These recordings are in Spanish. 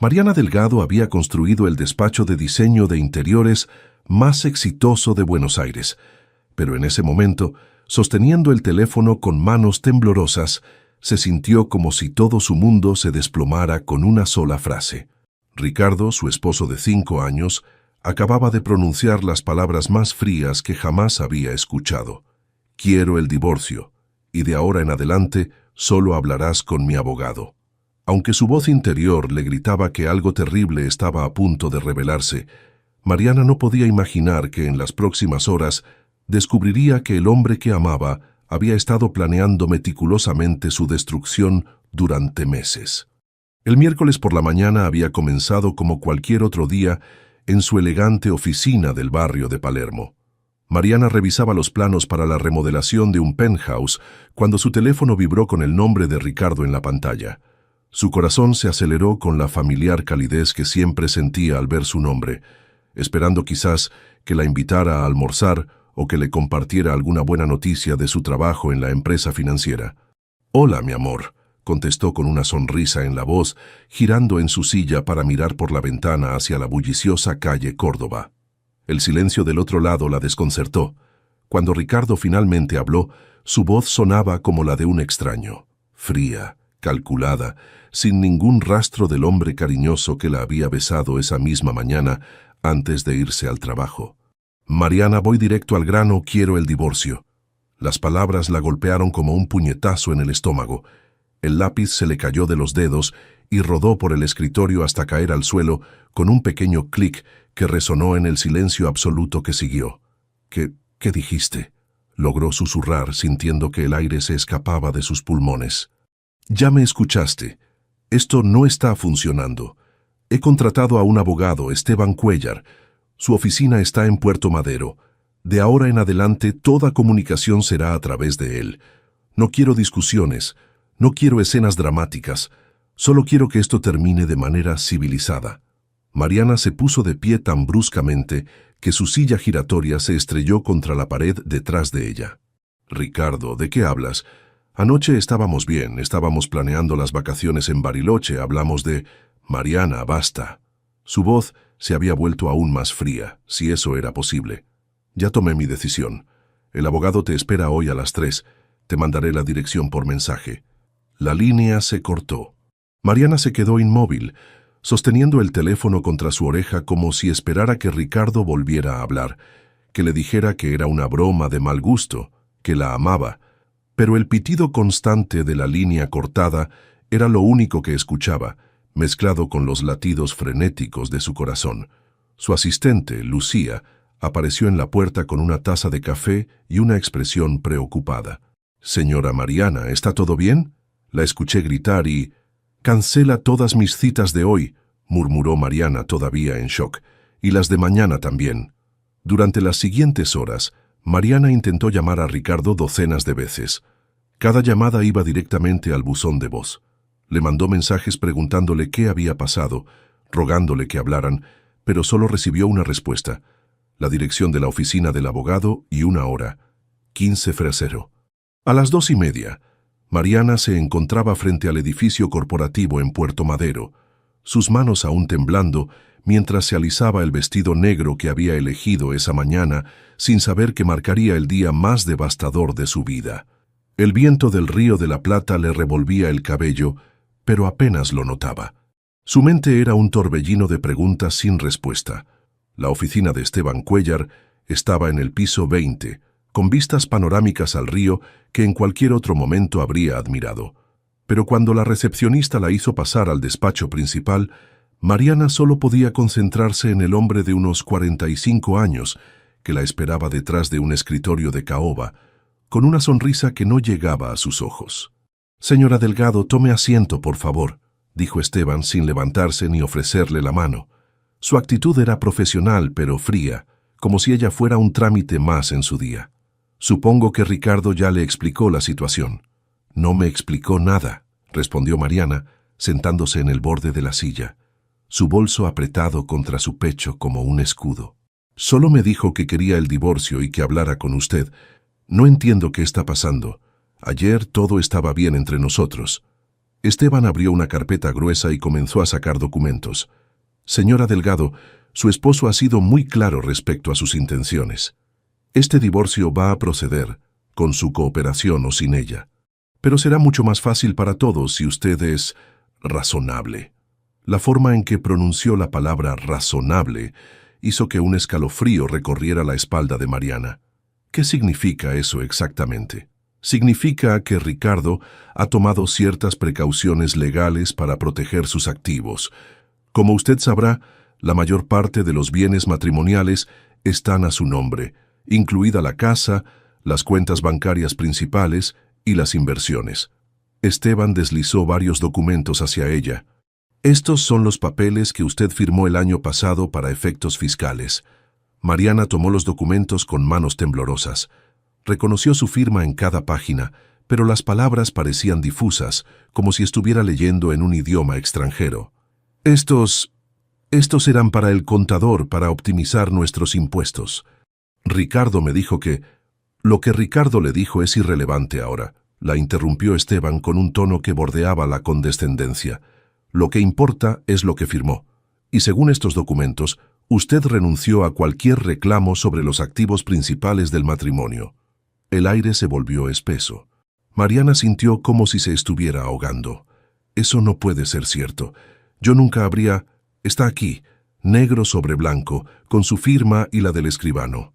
Mariana Delgado había construido el despacho de diseño de interiores más exitoso de Buenos Aires, pero en ese momento, sosteniendo el teléfono con manos temblorosas, se sintió como si todo su mundo se desplomara con una sola frase. Ricardo, su esposo de 5 años, acababa de pronunciar las palabras más frías que jamás había escuchado. Quiero el divorcio, y de ahora en adelante solo hablarás con mi abogado. Aunque su voz interior le gritaba que algo terrible estaba a punto de revelarse, Mariana no podía imaginar que en las próximas horas descubriría que el hombre que amaba había estado planeando meticulosamente su destrucción durante meses. El miércoles por la mañana había comenzado como cualquier otro día en su elegante oficina del barrio de Palermo. Mariana revisaba los planos para la remodelación de un penthouse cuando su teléfono vibró con el nombre de Ricardo en la pantalla. Su corazón se aceleró con la familiar calidez que siempre sentía al ver su nombre, esperando quizás que la invitara a almorzar o que le compartiera alguna buena noticia de su trabajo en la empresa financiera. «Hola, mi amor», contestó con una sonrisa en la voz, girando en su silla para mirar por la ventana hacia la bulliciosa calle Córdoba. El silencio del otro lado la desconcertó. Cuando Ricardo finalmente habló, su voz sonaba como la de un extraño, fría, calculada, sin ningún rastro del hombre cariñoso que la había besado esa misma mañana antes de irse al trabajo. «Mariana, voy directo al grano, quiero el divorcio». Las palabras la golpearon como un puñetazo en el estómago. El lápiz se le cayó de los dedos y rodó por el escritorio hasta caer al suelo con un pequeño clic que resonó en el silencio absoluto que siguió. ¿Qué dijiste?», logró susurrar, sintiendo que el aire se escapaba de sus pulmones. «Ya me escuchaste. Esto no está funcionando. He contratado a un abogado, Esteban Cuéllar. Su oficina está en Puerto Madero. De ahora en adelante toda comunicación será a través de él. No quiero discusiones, no quiero escenas dramáticas. Solo quiero que esto termine de manera civilizada». Mariana se puso de pie tan bruscamente que su silla giratoria se estrelló contra la pared detrás de ella. «Ricardo, ¿de qué hablas? Anoche estábamos bien, estábamos planeando las vacaciones en Bariloche, hablamos de...» «Mariana, basta». Su voz se había vuelto aún más fría, si eso era posible. «Ya tomé mi decisión. El abogado te espera hoy a las 3. Te mandaré la dirección por mensaje». La línea se cortó. Mariana se quedó inmóvil, sosteniendo el teléfono contra su oreja como si esperara que Ricardo volviera a hablar, que le dijera que era una broma de mal gusto, que la amaba. Pero el pitido constante de la línea cortada era lo único que escuchaba, mezclado con los latidos frenéticos de su corazón. Su asistente, Lucía, apareció en la puerta con una taza de café y una expresión preocupada. «Señora Mariana, ¿está todo bien?», la escuché gritar y... «Cancela todas mis citas de hoy», murmuró Mariana todavía en shock, «y las de mañana también». Durante las siguientes horas, Mariana intentó llamar a Ricardo docenas de veces. Cada llamada iba directamente al buzón de voz. Le mandó mensajes preguntándole qué había pasado, rogándole que hablaran, pero solo recibió una respuesta: la dirección de la oficina del abogado y una hora, 15 Frasero. A las 2:30, Mariana se encontraba frente al edificio corporativo en Puerto Madero, sus manos aún temblando mientras se alisaba el vestido negro que había elegido esa mañana sin saber que marcaría el día más devastador de su vida. El viento del Río de la Plata le revolvía el cabello, pero apenas lo notaba. Su mente era un torbellino de preguntas sin respuesta. La oficina de Esteban Cuéllar estaba en el piso 20, con vistas panorámicas al río que en cualquier otro momento habría admirado. Pero cuando la recepcionista la hizo pasar al despacho principal, Mariana solo podía concentrarse en el hombre de unos 45 años que la esperaba detrás de un escritorio de caoba, con una sonrisa que no llegaba a sus ojos. «Señora Delgado, tome asiento, por favor», dijo Esteban sin levantarse ni ofrecerle la mano. Su actitud era profesional pero fría, como si ella fuera un trámite más en su día. «Supongo que Ricardo ya le explicó la situación». «No me explicó nada», respondió Mariana, sentándose en el borde de la silla, su bolso apretado contra su pecho como un escudo. «Solo me dijo que quería el divorcio y que hablara con usted. No entiendo qué está pasando. Ayer todo estaba bien entre nosotros». Esteban abrió una carpeta gruesa y comenzó a sacar documentos. Señora Delgado, su esposo ha sido muy claro respecto a sus intenciones. Este divorcio va a proceder, con su cooperación o sin ella. Pero será mucho más fácil para todos si usted es razonable. La forma en que pronunció la palabra razonable hizo que un escalofrío recorriera la espalda de Mariana. ¿Qué significa eso exactamente? Significa que Ricardo ha tomado ciertas precauciones legales para proteger sus activos. Como usted sabrá, la mayor parte de los bienes matrimoniales están a su nombre, incluida la casa, las cuentas bancarias principales y las inversiones. Esteban deslizó varios documentos hacia ella. Estos son los papeles que usted firmó el año pasado para efectos fiscales. Mariana tomó los documentos con manos temblorosas. Reconoció su firma en cada página, pero las palabras parecían difusas, como si estuviera leyendo en un idioma extranjero. Estos eran para el contador para optimizar nuestros impuestos. Ricardo me dijo que... Lo que Ricardo le dijo es irrelevante ahora, la interrumpió Esteban con un tono que bordeaba la condescendencia. Lo que importa es lo que firmó. Y según estos documentos, usted renunció a cualquier reclamo sobre los activos principales del matrimonio. El aire se volvió espeso. Mariana sintió como si se estuviera ahogando. Eso no puede ser cierto. Yo nunca habría... Está aquí, negro sobre blanco, con su firma y la del escribano.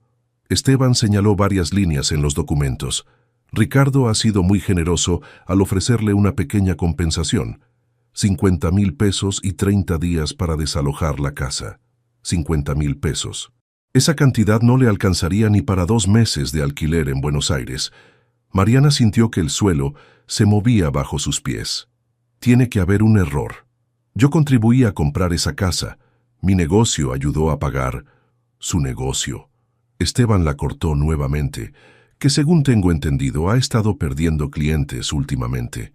Esteban señaló varias líneas en los documentos. Ricardo ha sido muy generoso al ofrecerle una pequeña compensación. 50,000 pesos y 30 días para desalojar la casa. 50,000 pesos. Esa cantidad no le alcanzaría ni para 2 meses de alquiler en Buenos Aires. Mariana sintió que el suelo se movía bajo sus pies. Tiene que haber un error. Yo contribuí a comprar esa casa. Mi negocio ayudó a pagar su negocio. Esteban la cortó nuevamente, que según tengo entendido ha estado perdiendo clientes últimamente.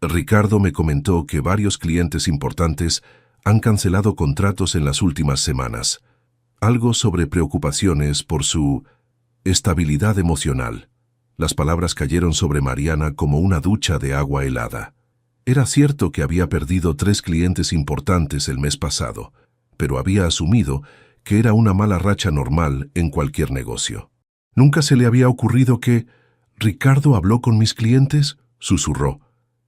Ricardo me comentó que varios clientes importantes han cancelado contratos en las últimas semanas. Algo sobre preocupaciones por su estabilidad emocional. Las palabras cayeron sobre Mariana como una ducha de agua helada. Era cierto que había perdido 3 clientes importantes el mes pasado, pero había asumido que era una mala racha normal en cualquier negocio. ¿Nunca se le había ocurrido que... ¿Ricardo habló con mis clientes?, susurró.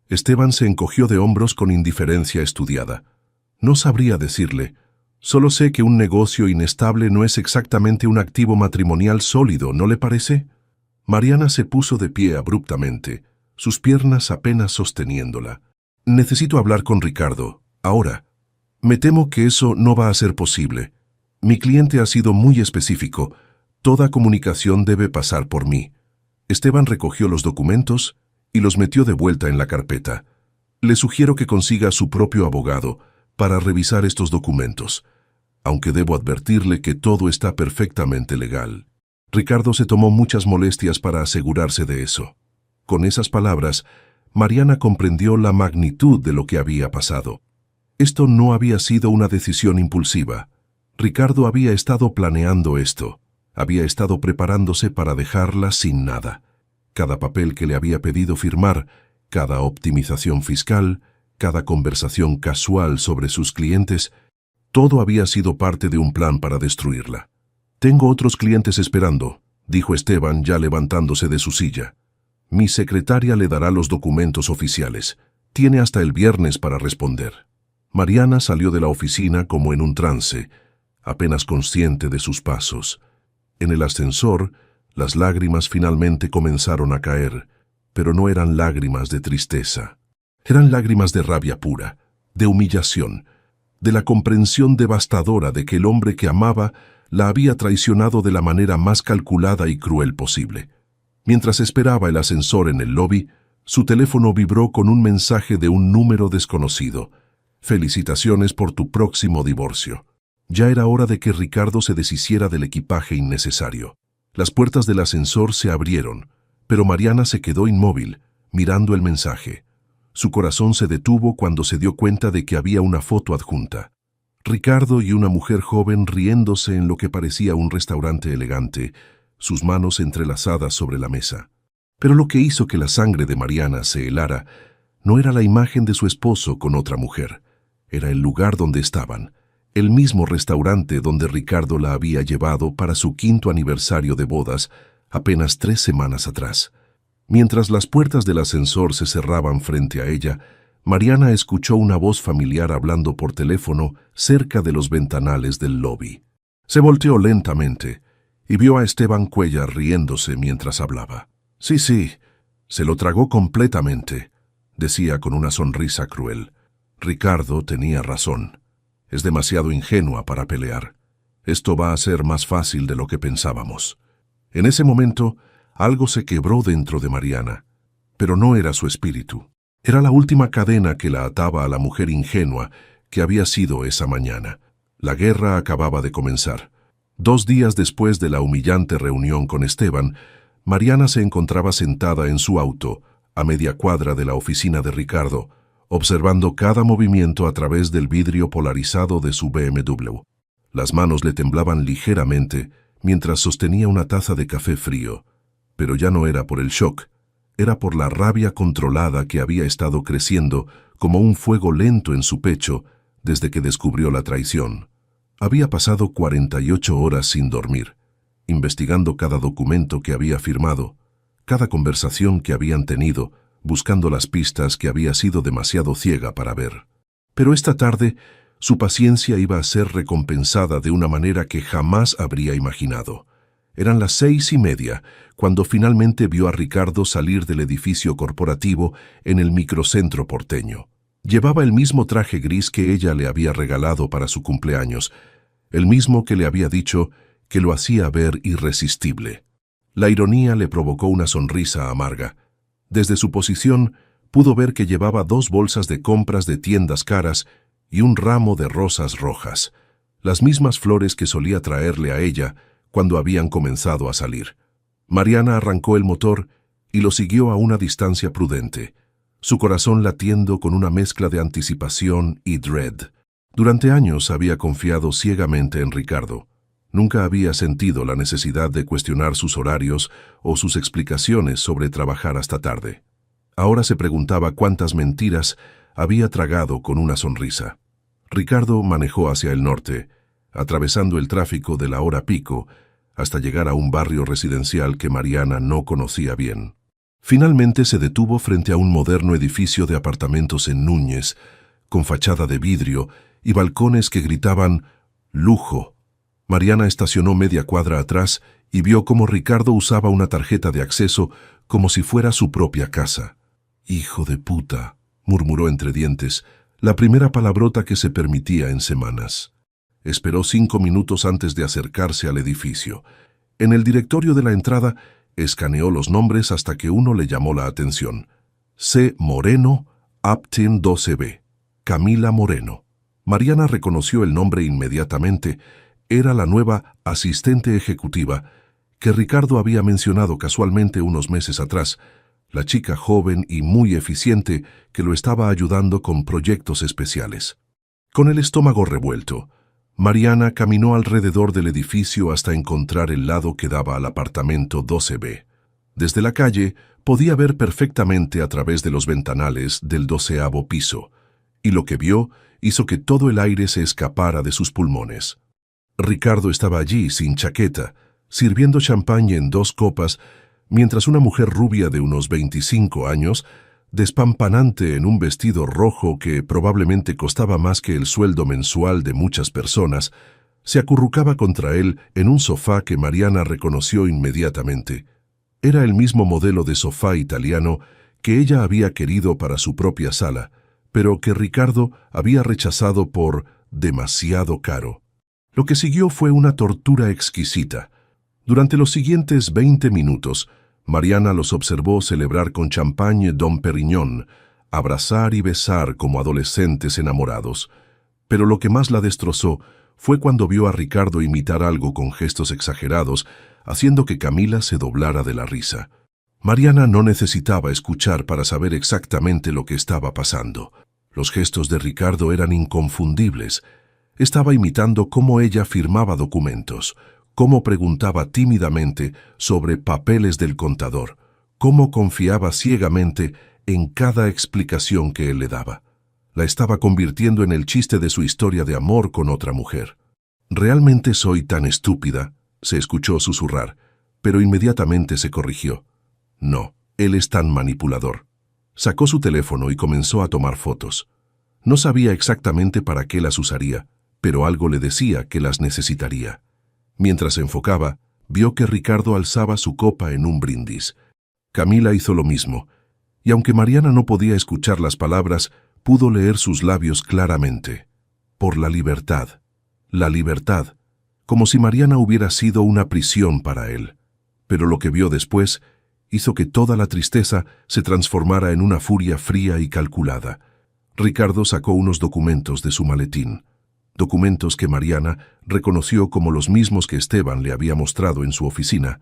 Esteban se encogió de hombros con indiferencia estudiada. No sabría decirle. Solo sé que un negocio inestable no es exactamente un activo matrimonial sólido, ¿no le parece? Mariana se puso de pie abruptamente, sus piernas apenas sosteniéndola. Necesito hablar con Ricardo, ahora. Me temo que eso no va a ser posible. Mi cliente ha sido muy específico. Toda comunicación debe pasar por mí. Esteban recogió los documentos y los metió de vuelta en la carpeta. Le sugiero que consiga su propio abogado para revisar estos documentos, aunque debo advertirle que todo está perfectamente legal. Ricardo se tomó muchas molestias para asegurarse de eso. Con esas palabras, Mariana comprendió la magnitud de lo que había pasado. Esto no había sido una decisión impulsiva. Ricardo había estado planeando esto. Había estado preparándose para dejarla sin nada. Cada papel que le había pedido firmar, cada optimización fiscal, cada conversación casual sobre sus clientes, todo había sido parte de un plan para destruirla. «Tengo otros clientes esperando», dijo Esteban ya levantándose de su silla. «Mi secretaria le dará los documentos oficiales. Tiene hasta el viernes para responder». Mariana salió de la oficina como en un trance, apenas consciente de sus pasos. En el ascensor, las lágrimas finalmente comenzaron a caer, pero no eran lágrimas de tristeza. Eran lágrimas de rabia pura, de humillación, de la comprensión devastadora de que el hombre que amaba la había traicionado de la manera más calculada y cruel posible. Mientras esperaba el ascensor en el lobby, su teléfono vibró con un mensaje de un número desconocido. «Felicitaciones por tu próximo divorcio». Ya era hora de que Ricardo se deshiciera del equipaje innecesario. Las puertas del ascensor se abrieron, pero Mariana se quedó inmóvil, mirando el mensaje. Su corazón se detuvo cuando se dio cuenta de que había una foto adjunta. Ricardo y una mujer joven riéndose en lo que parecía un restaurante elegante, sus manos entrelazadas sobre la mesa. Pero lo que hizo que la sangre de Mariana se helara No era la imagen de su esposo con otra mujer. Era el lugar donde estaban, el mismo restaurante donde Ricardo la había llevado para su 5º aniversario de bodas, apenas 3 semanas atrás. Mientras las puertas del ascensor se cerraban frente a ella, Mariana escuchó una voz familiar hablando por teléfono cerca de los ventanales del lobby. Se volteó lentamente y vio a Esteban Cuéllar riéndose mientras hablaba. Sí, se lo tragó completamente, decía con una sonrisa cruel. Ricardo tenía razón. Es demasiado ingenua para pelear. Esto va a ser más fácil de lo que pensábamos. En ese momento, algo se quebró dentro de Mariana, pero no era su espíritu. Era la última cadena que la ataba a la mujer ingenua que había sido esa mañana. La guerra acababa de comenzar. 2 días después de la humillante reunión con Esteban, Mariana se encontraba sentada en su auto, a media cuadra de la oficina de Ricardo, observando cada movimiento a través del vidrio polarizado de su BMW. Las manos le temblaban ligeramente mientras sostenía una taza de café frío, pero ya no era por el shock, era por la rabia controlada que había estado creciendo como un fuego lento en su pecho desde que descubrió la traición. Había pasado 48 horas sin dormir, investigando cada documento que había firmado, cada conversación que habían tenido, buscando las pistas que había sido demasiado ciega para ver. Pero esta tarde, su paciencia iba a ser recompensada de una manera que jamás habría imaginado. Eran las 6:30 cuando finalmente vio a Ricardo salir del edificio corporativo en el microcentro porteño. Llevaba el mismo traje gris que ella le había regalado para su cumpleaños, el mismo que le había dicho que lo hacía ver irresistible. La ironía le provocó una sonrisa amarga. Desde su posición, pudo ver que llevaba 2 bolsas de compras de tiendas caras y un ramo de rosas rojas, las mismas flores que solía traerle a ella cuando habían comenzado a salir. Mariana arrancó el motor y lo siguió a una distancia prudente, su corazón latiendo con una mezcla de anticipación y dread. Durante años había confiado ciegamente en Ricardo. Nunca había sentido la necesidad de cuestionar sus horarios o sus explicaciones sobre trabajar hasta tarde. Ahora se preguntaba cuántas mentiras había tragado con una sonrisa. Ricardo manejó hacia el norte, atravesando el tráfico de la hora pico, hasta llegar a un barrio residencial que Mariana no conocía bien. Finalmente se detuvo frente a un moderno edificio de apartamentos en Núñez, con fachada de vidrio y balcones que gritaban «lujo». Mariana estacionó media cuadra atrás y vio cómo Ricardo usaba una tarjeta de acceso como si fuera su propia casa. «Hijo de puta», murmuró entre dientes, la primera palabrota que se permitía en semanas. Esperó 5 minutos antes de acercarse al edificio. En el directorio de la entrada, escaneó los nombres hasta que uno le llamó la atención. C. Moreno, Aptin 12B. Camila Moreno. Mariana reconoció el nombre inmediatamente. Era la nueva asistente ejecutiva que Ricardo había mencionado casualmente unos meses atrás, la chica joven y muy eficiente que lo estaba ayudando con proyectos especiales. Con el estómago revuelto, Mariana caminó alrededor del edificio hasta encontrar el lado que daba al apartamento 12B. Desde la calle podía ver perfectamente a través de los ventanales del 12º piso, y lo que vio hizo que todo el aire se escapara de sus pulmones. Ricardo estaba allí sin chaqueta, sirviendo champaña en 2 copas, mientras una mujer rubia de unos 25 años, despampanante en un vestido rojo que probablemente costaba más que el sueldo mensual de muchas personas, se acurrucaba contra él en un sofá que Mariana reconoció inmediatamente. Era el mismo modelo de sofá italiano que ella había querido para su propia sala, pero que Ricardo había rechazado por demasiado caro. Lo que siguió fue una tortura exquisita. Durante los siguientes 20 minutos, Mariana los observó celebrar con champagne Dom Perignon, abrazar y besar como adolescentes enamorados. Pero lo que más la destrozó fue cuando vio a Ricardo imitar algo con gestos exagerados, haciendo que Camila se doblara de la risa. Mariana no necesitaba escuchar para saber exactamente lo que estaba pasando. Los gestos de Ricardo eran inconfundibles. Estaba imitando cómo ella firmaba documentos, cómo preguntaba tímidamente sobre papeles del contador, cómo confiaba ciegamente en cada explicación que él le daba. La estaba convirtiendo en el chiste de su historia de amor con otra mujer. «¿Realmente soy tan estúpida?», se escuchó susurrar, pero inmediatamente se corrigió. No, él es tan manipulador. Sacó su teléfono y comenzó a tomar fotos. No sabía exactamente para qué las usaría, pero algo le decía que las necesitaría. Mientras se enfocaba, vio que Ricardo alzaba su copa en un brindis. Camila hizo lo mismo, y aunque Mariana no podía escuchar las palabras, pudo leer sus labios claramente. Por la libertad, como si Mariana hubiera sido una prisión para él. Pero lo que vio después hizo que toda la tristeza se transformara en una furia fría y calculada. Ricardo sacó unos documentos de su maletín, documentos que Mariana reconoció como los mismos que Esteban le había mostrado en su oficina,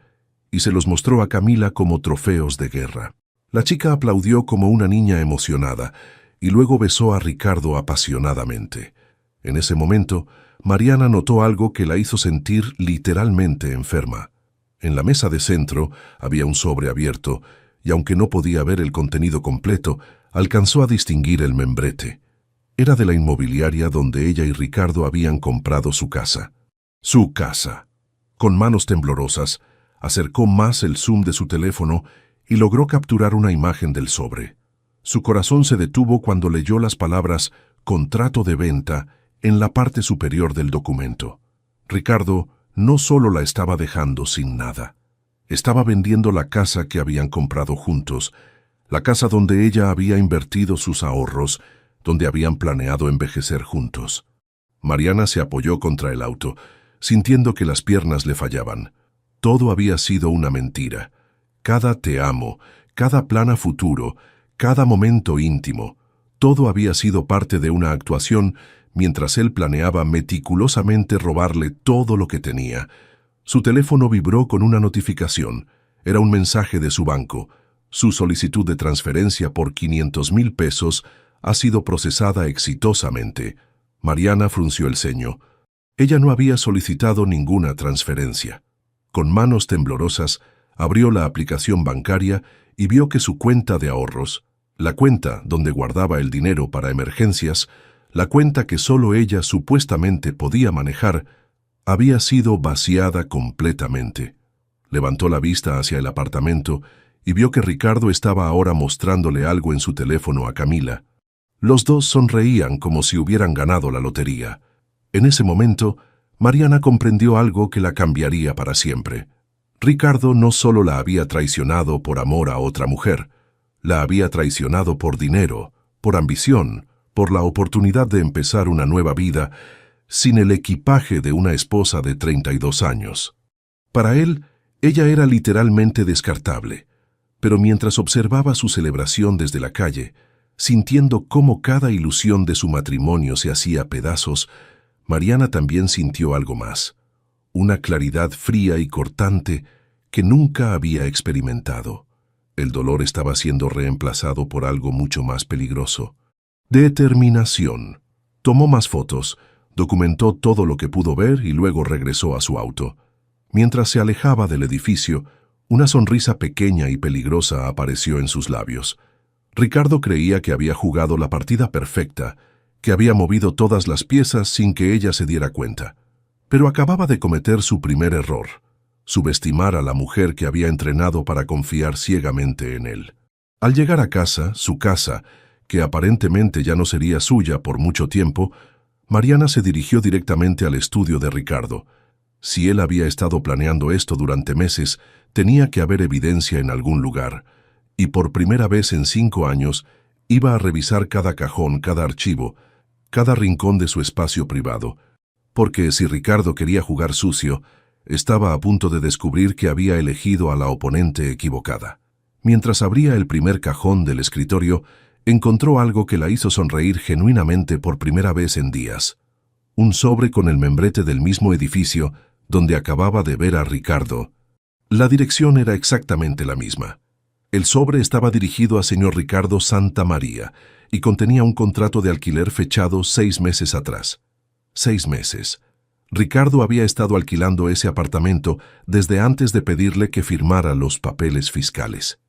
y se los mostró a Camila como trofeos de guerra. La chica aplaudió como una niña emocionada, y luego besó a Ricardo apasionadamente. En ese momento, Mariana notó algo que la hizo sentir literalmente enferma. En la mesa de centro había un sobre abierto, y aunque no podía ver el contenido completo, alcanzó a distinguir el membrete. Era de la inmobiliaria donde ella y Ricardo habían comprado su casa. Su casa. Con manos temblorosas, acercó más el zoom de su teléfono y logró capturar una imagen del sobre. Su corazón se detuvo cuando leyó las palabras «contrato de venta» en la parte superior del documento. Ricardo no solo la estaba dejando sin nada. Estaba vendiendo la casa que habían comprado juntos, la casa donde ella había invertido sus ahorros, donde habían planeado envejecer juntos. Mariana se apoyó contra el auto, sintiendo que las piernas le fallaban. Todo había sido una mentira. Cada te amo, cada plan a futuro, cada momento íntimo, todo había sido parte de una actuación mientras él planeaba meticulosamente robarle todo lo que tenía. Su teléfono vibró con una notificación. Era un mensaje de su banco. Su solicitud de transferencia por 500,000 pesos ha sido procesada exitosamente. Mariana frunció el ceño. Ella no había solicitado ninguna transferencia. Con manos temblorosas, abrió la aplicación bancaria y vio que su cuenta de ahorros, la cuenta donde guardaba el dinero para emergencias, la cuenta que solo ella supuestamente podía manejar, había sido vaciada completamente. Levantó la vista hacia el apartamento y vio que Ricardo estaba ahora mostrándole algo en su teléfono a Camila. Los dos sonreían como si hubieran ganado la lotería. En ese momento, Mariana comprendió algo que la cambiaría para siempre. Ricardo no solo la había traicionado por amor a otra mujer, la había traicionado por dinero, por ambición, por la oportunidad de empezar una nueva vida sin el equipaje de una esposa de 32 años. Para él, ella era literalmente descartable, pero mientras observaba su celebración desde la calle, sintiendo cómo cada ilusión de su matrimonio se hacía pedazos, Mariana también sintió algo más, una claridad fría y cortante que nunca había experimentado. El dolor estaba siendo reemplazado por algo mucho más peligroso. Determinación. Tomó más fotos, documentó todo lo que pudo ver y luego regresó a su auto. Mientras se alejaba del edificio, una sonrisa pequeña y peligrosa apareció en sus labios. Ricardo creía que había jugado la partida perfecta, que había movido todas las piezas sin que ella se diera cuenta. Pero acababa de cometer su primer error, subestimar a la mujer que había entrenado para confiar ciegamente en él. Al llegar a casa, su casa, que aparentemente ya no sería suya por mucho tiempo, Mariana se dirigió directamente al estudio de Ricardo. Si él había estado planeando esto durante meses, tenía que haber evidencia en algún lugar, y por primera vez en 5 años iba a revisar cada cajón, cada archivo, cada rincón de su espacio privado, porque si Ricardo quería jugar sucio, estaba a punto de descubrir que había elegido a la oponente equivocada. Mientras abría el primer cajón del escritorio, encontró algo que la hizo sonreír genuinamente por primera vez en días. Un sobre con el membrete del mismo edificio donde acababa de ver a Ricardo. La dirección era exactamente la misma. El sobre estaba dirigido a señor Ricardo Santa María y contenía un contrato de alquiler fechado 6 meses atrás. 6 meses. Ricardo había estado alquilando ese apartamento desde antes de pedirle que firmara los papeles fiscales.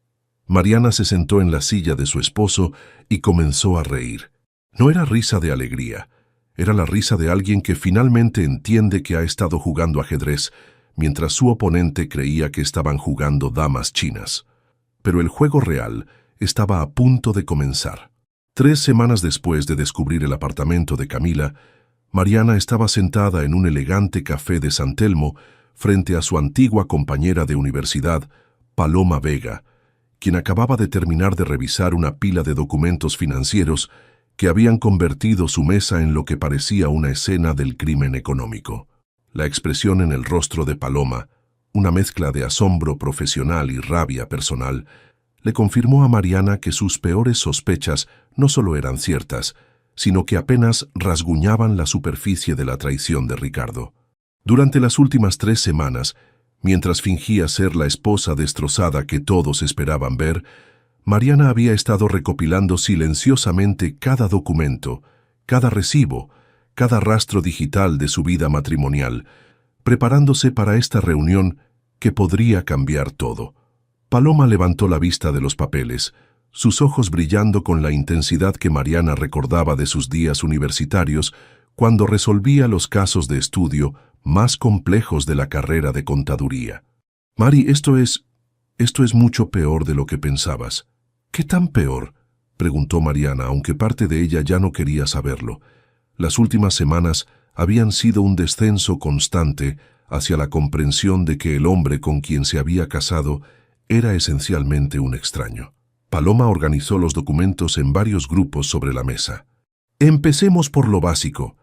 Mariana se sentó en la silla de su esposo y comenzó a reír. No era risa de alegría, era la risa de alguien que finalmente entiende que ha estado jugando ajedrez, mientras su oponente creía que estaban jugando damas chinas. Pero el juego real estaba a punto de comenzar. 3 semanas después de descubrir el apartamento de Camila, Mariana estaba sentada en un elegante café de San Telmo frente a su antigua compañera de universidad, Paloma Vega, quien acababa de terminar de revisar una pila de documentos financieros que habían convertido su mesa en lo que parecía una escena del crimen económico. La expresión en el rostro de Paloma, una mezcla de asombro profesional y rabia personal, le confirmó a Mariana que sus peores sospechas no solo eran ciertas, sino que apenas rasguñaban la superficie de la traición de Ricardo. Durante las últimas 3 semanas, mientras fingía ser la esposa destrozada que todos esperaban ver, Mariana había estado recopilando silenciosamente cada documento, cada recibo, cada rastro digital de su vida matrimonial, preparándose para esta reunión que podría cambiar todo. Paloma levantó la vista de los papeles, sus ojos brillando con la intensidad que Mariana recordaba de sus días universitarios cuando resolvía los casos de estudio más complejos de la carrera de contaduría. «Mari, esto es mucho peor de lo que pensabas». «¿Qué tan peor?», preguntó Mariana, aunque parte de ella ya no quería saberlo. Las últimas semanas habían sido un descenso constante hacia la comprensión de que el hombre con quien se había casado era esencialmente un extraño. Paloma organizó los documentos en varios grupos sobre la mesa. «Empecemos por lo básico.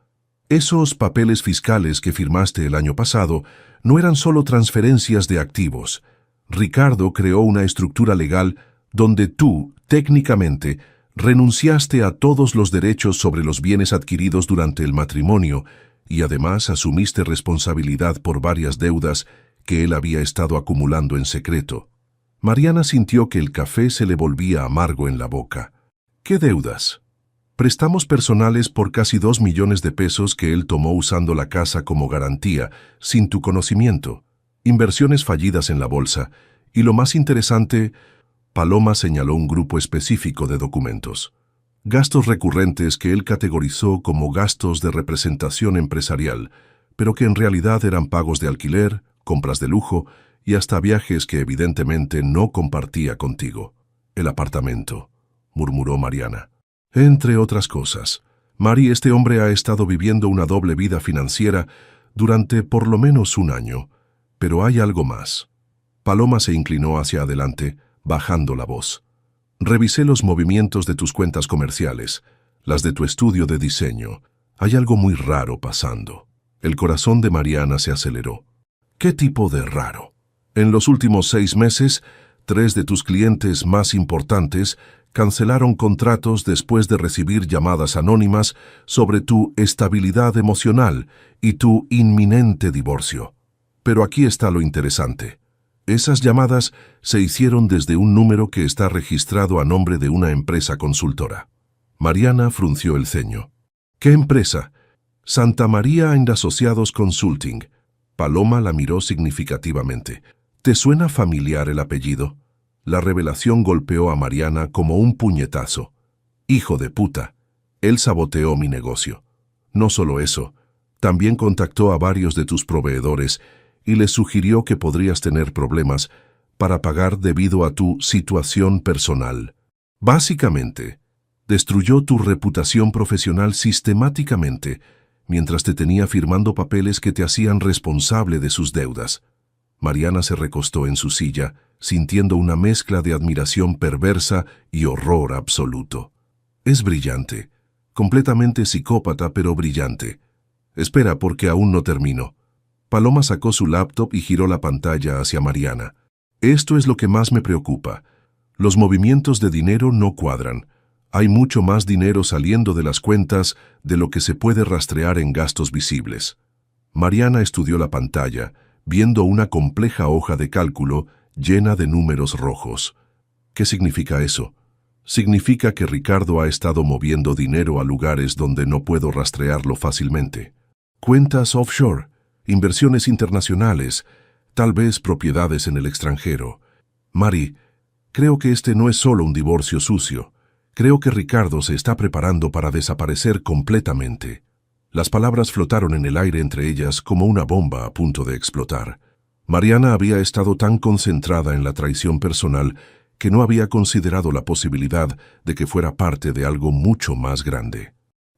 Esos papeles fiscales que firmaste el año pasado no eran solo transferencias de activos. Ricardo creó una estructura legal donde tú, técnicamente, renunciaste a todos los derechos sobre los bienes adquiridos durante el matrimonio y además asumiste responsabilidad por varias deudas que él había estado acumulando en secreto». Mariana sintió que el café se le volvía amargo en la boca. «¿Qué deudas?». «Préstamos personales por casi 2 millones de pesos que él tomó usando la casa como garantía, sin tu conocimiento. Inversiones fallidas en la bolsa. Y lo más interesante», Paloma señaló un grupo específico de documentos. «Gastos recurrentes que él categorizó como gastos de representación empresarial, pero que en realidad eran pagos de alquiler, compras de lujo y hasta viajes que evidentemente no compartía contigo». «El apartamento», murmuró Mariana. «Entre otras cosas. Mari, este hombre ha estado viviendo una doble vida financiera durante por lo menos 1 año. Pero hay algo más». Paloma se inclinó hacia adelante, bajando la voz. «Revisé los movimientos de tus cuentas comerciales, las de tu estudio de diseño. Hay algo muy raro pasando». El corazón de Mariana se aceleró. «¿Qué tipo de raro?». «En los últimos 6 meses, 3 de tus clientes más importantes cancelaron contratos después de recibir llamadas anónimas sobre tu estabilidad emocional y tu inminente divorcio. Pero aquí está lo interesante. Esas llamadas se hicieron desde un número que está registrado a nombre de una empresa consultora». Mariana frunció el ceño. «¿Qué empresa?». «Santa María and Asociados Consulting». Paloma la miró significativamente. «¿Te suena familiar el apellido?». La revelación golpeó a Mariana como un puñetazo. «Hijo de puta, él saboteó mi negocio. No solo eso, también contactó a varios de tus proveedores y les sugirió que podrías tener problemas para pagar debido a tu situación personal. Básicamente, destruyó tu reputación profesional sistemáticamente mientras te tenía firmando papeles que te hacían responsable de sus deudas». Mariana se recostó en su silla, sintiendo una mezcla de admiración perversa y horror absoluto. «Es brillante, completamente psicópata, pero brillante. Espera, porque aún no termino». Paloma sacó su laptop y giró la pantalla hacia Mariana. «Esto es lo que más me preocupa. Los movimientos de dinero no cuadran. Hay mucho más dinero saliendo de las cuentas de lo que se puede rastrear en gastos visibles». Mariana estudió la pantalla, viendo una compleja hoja de cálculo llena de números rojos. «¿Qué significa eso?». «Significa que Ricardo ha estado moviendo dinero a lugares donde no puedo rastrearlo fácilmente. Cuentas offshore, inversiones internacionales, tal vez propiedades en el extranjero. Mari, Creo que este no es solo un divorcio sucio. Creo que Ricardo se está preparando para desaparecer completamente. Las palabras flotaron en el aire entre ellas como una bomba a punto de explotar. Mariana había estado tan concentrada en la traición personal que no había considerado la posibilidad de que fuera parte de algo mucho más grande.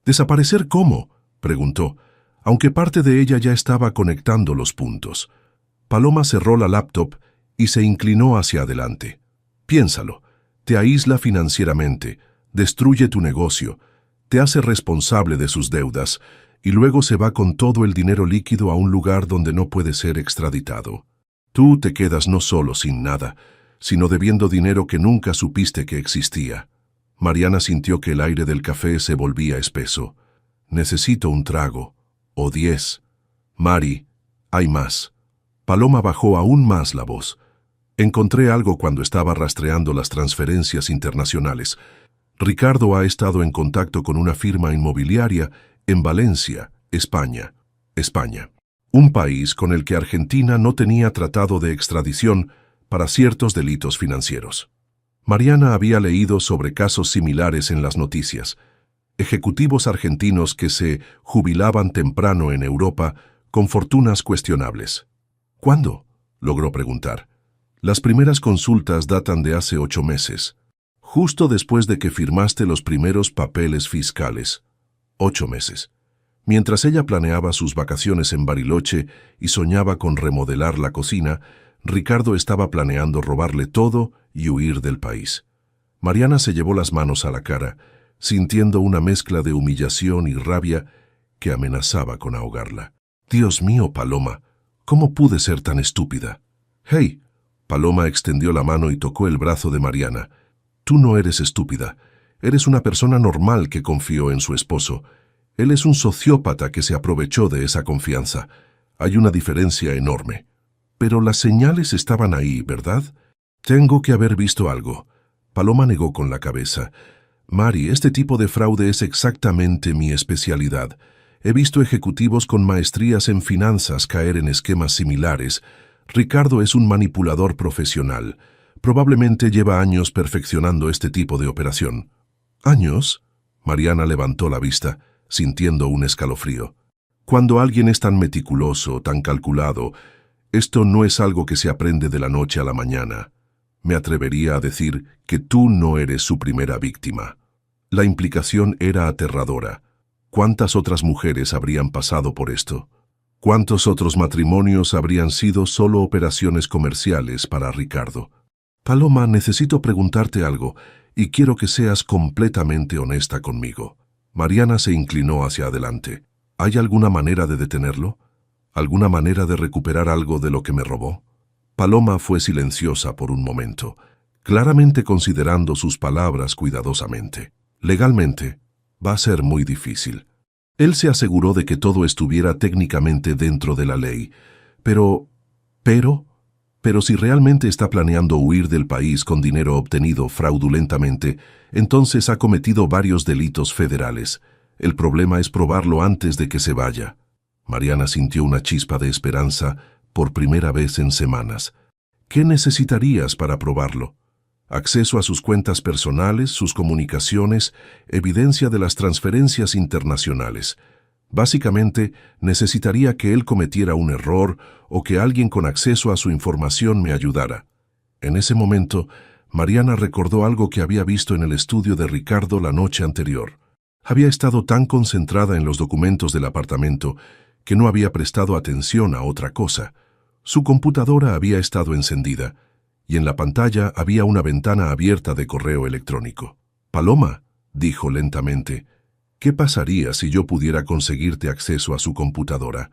¿Desaparecer cómo?, preguntó, aunque parte de ella ya estaba conectando los puntos. Paloma cerró la laptop y se inclinó hacia adelante. Piénsalo, te aísla financieramente, destruye tu negocio, te hace responsable de sus deudas y luego se va con todo el dinero líquido a un lugar donde no puede ser extraditado. Tú te quedas no solo sin nada, sino debiendo dinero que nunca supiste que existía. Mariana sintió que el aire del café se volvía espeso. Necesito un trago, o 10. Mari, hay más. Paloma bajó aún más la voz. Encontré algo cuando estaba rastreando las transferencias internacionales. Ricardo ha estado en contacto con una firma inmobiliaria en Valencia, España. Un país con el que Argentina no tenía tratado de extradición para ciertos delitos financieros. Mariana había leído sobre casos similares en las noticias. Ejecutivos argentinos que se jubilaban temprano en Europa con fortunas cuestionables. ¿Cuándo?, logró preguntar. Las primeras consultas datan de hace 8 meses, justo después de que firmaste los primeros papeles fiscales. 8 meses. Mientras ella planeaba sus vacaciones en Bariloche y soñaba con remodelar la cocina, Ricardo estaba planeando robarle todo y huir del país. Mariana se llevó las manos a la cara, sintiendo una mezcla de humillación y rabia que amenazaba con ahogarla. Dios mío, Paloma, ¿cómo pude ser tan estúpida? ¡Hey! Paloma extendió la mano y tocó el brazo de Mariana. Tú no eres estúpida. Eres una persona normal que confió en su esposo. Él es un sociópata que se aprovechó de esa confianza. Hay una diferencia enorme. Pero las señales estaban ahí, ¿verdad? Tengo que haber visto algo. Paloma negó con la cabeza. Mari, este tipo de fraude es exactamente mi especialidad. He visto ejecutivos con maestrías en finanzas caer en esquemas similares. Ricardo es un manipulador profesional. Probablemente lleva años perfeccionando este tipo de operación. ¿Años? Mariana levantó la vista, sintiendo un escalofrío. Cuando alguien es tan meticuloso, tan calculado, esto no es algo que se aprende de la noche a la mañana. Me atrevería a decir que tú no eres su primera víctima. La implicación era aterradora. ¿Cuántas otras mujeres habrían pasado por esto? ¿Cuántos otros matrimonios habrían sido solo operaciones comerciales para Ricardo? Paloma, necesito preguntarte algo, y quiero que seas completamente honesta conmigo. Mariana se inclinó hacia adelante. ¿Hay alguna manera de detenerlo? ¿Alguna manera de recuperar algo de lo que me robó? Paloma fue silenciosa por un momento, claramente considerando sus palabras cuidadosamente. Legalmente, va a ser muy difícil. Él se aseguró de que todo estuviera técnicamente dentro de la ley, pero si realmente está planeando huir del país con dinero obtenido fraudulentamente, entonces ha cometido varios delitos federales. El problema es probarlo antes de que se vaya. Mariana sintió una chispa de esperanza por primera vez en semanas. ¿Qué necesitarías para probarlo? Acceso a sus cuentas personales, sus comunicaciones, evidencia de las transferencias internacionales. Básicamente, necesitaría que él cometiera un error o que alguien con acceso a su información me ayudara. En ese momento, Mariana recordó algo que había visto en el estudio de Ricardo la noche anterior. Había estado tan concentrada en los documentos del apartamento que no había prestado atención a otra cosa. Su computadora había estado encendida, y en la pantalla había una ventana abierta de correo electrónico. Paloma, dijo lentamente, ¿qué pasaría si yo pudiera conseguirte acceso a su computadora?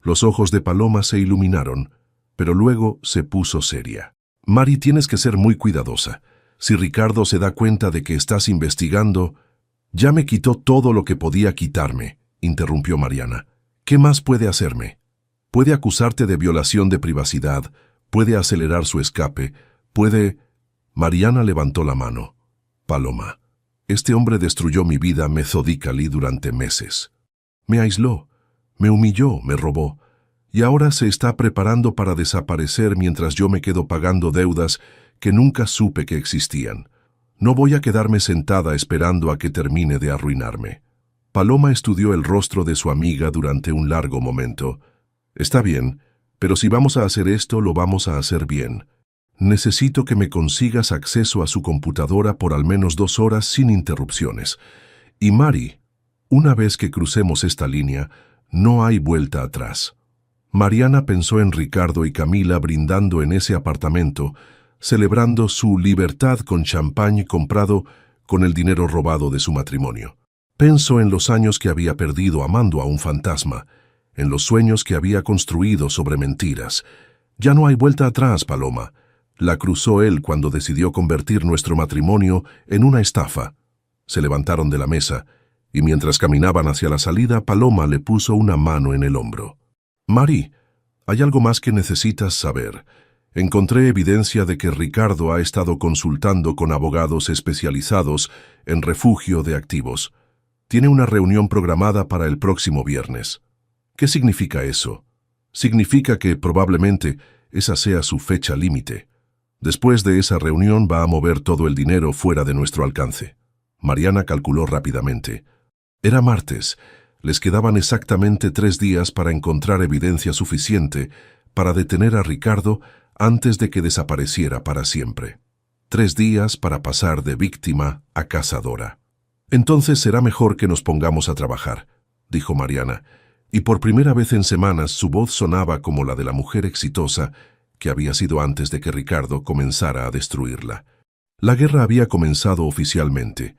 Los ojos de Paloma se iluminaron, pero luego se puso seria. Mari, tienes que ser muy cuidadosa. Si Ricardo se da cuenta de que estás investigando... Ya me quitó todo lo que podía quitarme, interrumpió Mariana. ¿Qué más puede hacerme? Puede acusarte de violación de privacidad, puede acelerar su escape, puede... Mariana levantó la mano. Paloma, este hombre destruyó mi vida methodically durante meses. Me aisló, me humilló, me robó, y ahora se está preparando para desaparecer mientras yo me quedo pagando deudas que nunca supe que existían. No voy a quedarme sentada esperando a que termine de arruinarme. Paloma estudió el rostro de su amiga durante un largo momento. Está bien, pero si vamos a hacer esto, lo vamos a hacer bien. Necesito que me consigas acceso a su computadora por al menos 2 horas sin interrupciones. Y Mari, una vez que crucemos esta línea, no hay vuelta atrás. Mariana pensó en Ricardo y Camila brindando en ese apartamento, celebrando su libertad con champán comprado con el dinero robado de su matrimonio. Pensó en los años que había perdido amando a un fantasma, en los sueños que había construido sobre mentiras. Ya no hay vuelta atrás, Paloma. La cruzó él cuando decidió convertir nuestro matrimonio en una estafa. Se levantaron de la mesa, y mientras caminaban hacia la salida, Paloma le puso una mano en el hombro. Mari, hay algo más que necesitas saber. Encontré evidencia de que Ricardo ha estado consultando con abogados especializados en refugio de activos. Tiene una reunión programada para el próximo viernes. ¿Qué significa eso? Significa que probablemente esa sea su fecha límite. Después de esa reunión va a mover todo el dinero fuera de nuestro alcance. Mariana calculó rápidamente. Era martes. Les quedaban exactamente 3 días para encontrar evidencia suficiente para detener a Ricardo antes de que desapareciera para siempre. 3 días para pasar de víctima a cazadora. Entonces será mejor que nos pongamos a trabajar, dijo Mariana, y por primera vez en semanas su voz sonaba como la de la mujer exitosa que había sido antes de que Ricardo comenzara a destruirla. La guerra había comenzado oficialmente.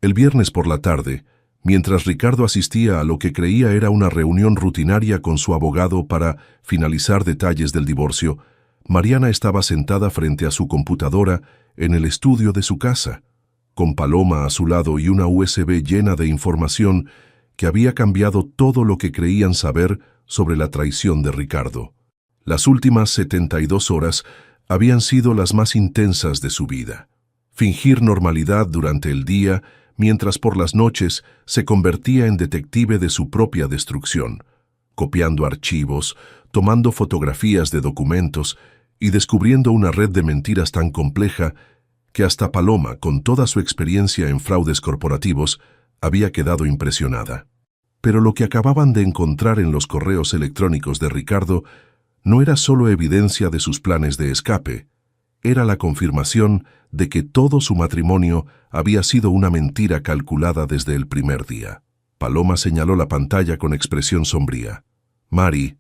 El viernes por la tarde, mientras Ricardo asistía a lo que creía era una reunión rutinaria con su abogado para finalizar detalles del divorcio, Mariana estaba sentada frente a su computadora en el estudio de su casa, con Paloma a su lado y una USB llena de información que había cambiado todo lo que creían saber sobre la traición de Ricardo. Las últimas 72 horas habían sido las más intensas de su vida. Fingir normalidad durante el día, mientras por las noches se convertía en detective de su propia destrucción, copiando archivos, tomando fotografías de documentos y descubriendo una red de mentiras tan compleja que hasta Paloma, con toda su experiencia en fraudes corporativos, había quedado impresionada. Pero lo que acababan de encontrar en los correos electrónicos de Ricardo no era solo evidencia de sus planes de escape, era la confirmación de que todo su matrimonio había sido una mentira calculada desde el primer día. Paloma señaló la pantalla con expresión sombría. Mari,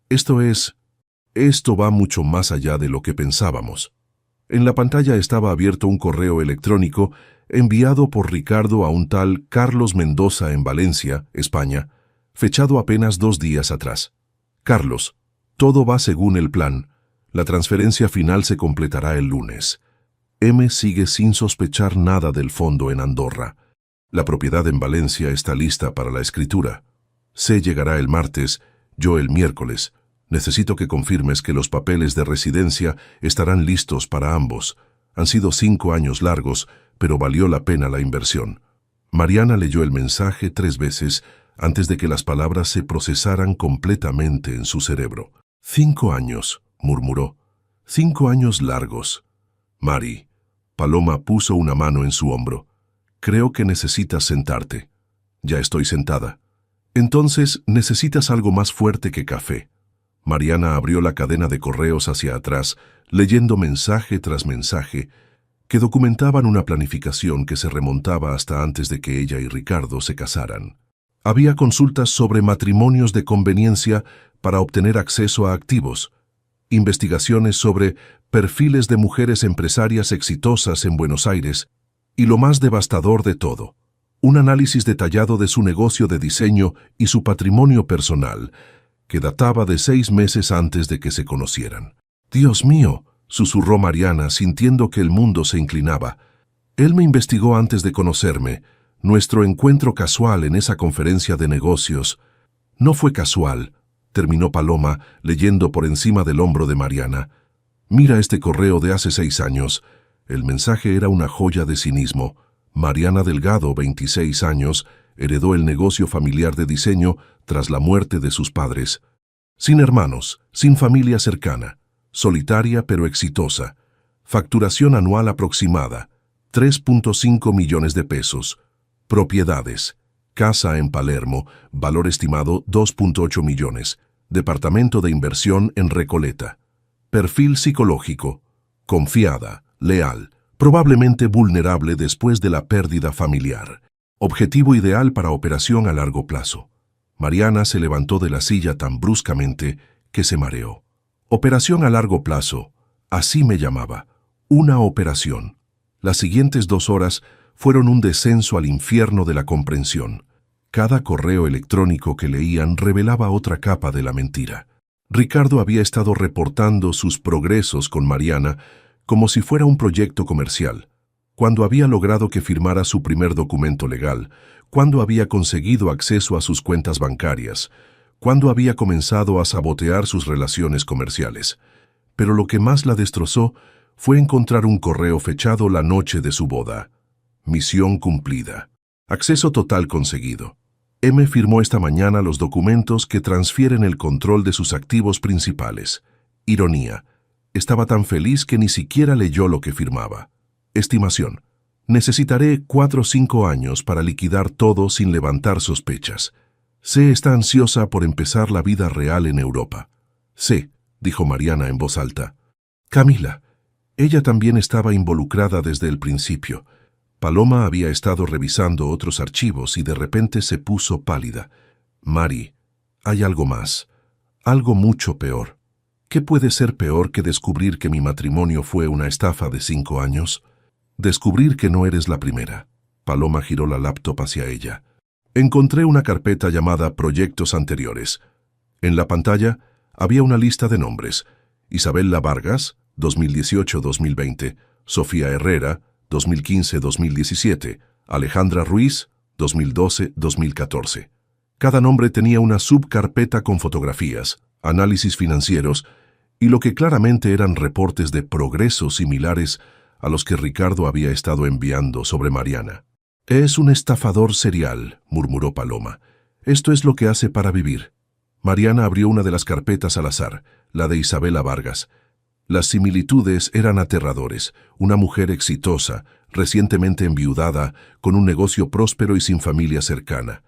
esto va mucho más allá de lo que pensábamos. En la pantalla estaba abierto un correo electrónico enviado por Ricardo a un tal Carlos Mendoza en Valencia, España, fechado apenas 2 días atrás. Carlos, todo va según el plan. La transferencia final se completará el lunes. M sigue sin sospechar nada del fondo en Andorra. La propiedad en Valencia está lista para la escritura. C llegará el martes, yo el miércoles. Necesito que confirmes que los papeles de residencia estarán listos para ambos. Han sido 5 años largos, pero valió la pena la inversión. Mariana leyó el mensaje 3 veces antes de que las palabras se procesaran completamente en su cerebro. 5 años, murmuró. 5 años largos. Mari. Paloma puso una mano en su hombro. Creo que necesitas sentarte. Ya estoy sentada. Entonces necesitas algo más fuerte que café. Mariana abrió la cadena de correos hacia atrás, leyendo mensaje tras mensaje, que documentaban una planificación que se remontaba hasta antes de que ella y Ricardo se casaran. Había consultas sobre matrimonios de conveniencia para obtener acceso a activos, investigaciones sobre perfiles de mujeres empresarias exitosas en Buenos Aires y lo más devastador de todo, un análisis detallado de su negocio de diseño y su patrimonio personal, que databa de 6 meses antes de que se conocieran. «Dios mío», susurró Mariana, sintiendo que el mundo se inclinaba. «Él me investigó antes de conocerme. Nuestro encuentro casual en esa conferencia de negocios no fue casual», terminó Paloma, leyendo por encima del hombro de Mariana. «Mira este correo de hace 6 años». El mensaje era una joya de cinismo. Mariana Delgado, 26 años, heredó el negocio familiar de diseño tras la muerte de sus padres. Sin hermanos, sin familia cercana, solitaria pero exitosa. Facturación anual aproximada, 3.5 millones de pesos. Propiedades. Casa en Palermo, valor estimado 2.8 millones. Departamento de inversión en Recoleta. Perfil psicológico. Confiada, leal, probablemente vulnerable después de la pérdida familiar. Objetivo ideal para operación a largo plazo. Mariana se levantó de la silla tan bruscamente que se mareó. Operación a largo plazo, así me llamaba. Una operación. Las siguientes 2 horas fueron un descenso al infierno de la comprensión. Cada correo electrónico que leían revelaba otra capa de la mentira. Ricardo había estado reportando sus progresos con Mariana como si fuera un proyecto comercial. Cuando había logrado que firmara su primer documento legal, cuando había conseguido acceso a sus cuentas bancarias, cuando había comenzado a sabotear sus relaciones comerciales. Pero lo que más la destrozó fue encontrar un correo fechado la noche de su boda. Misión cumplida. Acceso total conseguido. M firmó esta mañana los documentos que transfieren el control de sus activos principales. Ironía. Estaba tan feliz que ni siquiera leyó lo que firmaba. Estimación. Necesitaré 4 o 5 años para liquidar todo sin levantar sospechas. C está ansiosa por empezar la vida real en Europa. C, dijo Mariana en voz alta. Camila. Ella también estaba involucrada desde el principio. Paloma había estado revisando otros archivos y de repente se puso pálida. Mari, hay algo más. Algo mucho peor. ¿Qué puede ser peor que descubrir que mi matrimonio fue una estafa de 5 años? Descubrir que no eres la primera. Paloma giró la laptop hacia ella. Encontré una carpeta llamada Proyectos Anteriores. En la pantalla había una lista de nombres. Isabela Vargas, 2018-2020. Sofía Herrera, 2015-2017. Alejandra Ruiz, 2012-2014. Cada nombre tenía una subcarpeta con fotografías, análisis financieros y lo que claramente eran reportes de progresos similares a los que Ricardo había estado enviando sobre Mariana. «Es un estafador serial», murmuró Paloma. «Esto es lo que hace para vivir». Mariana abrió una de las carpetas al azar, la de Isabela Vargas. Las similitudes eran aterradores. Una mujer exitosa, recientemente enviudada, con un negocio próspero y sin familia cercana.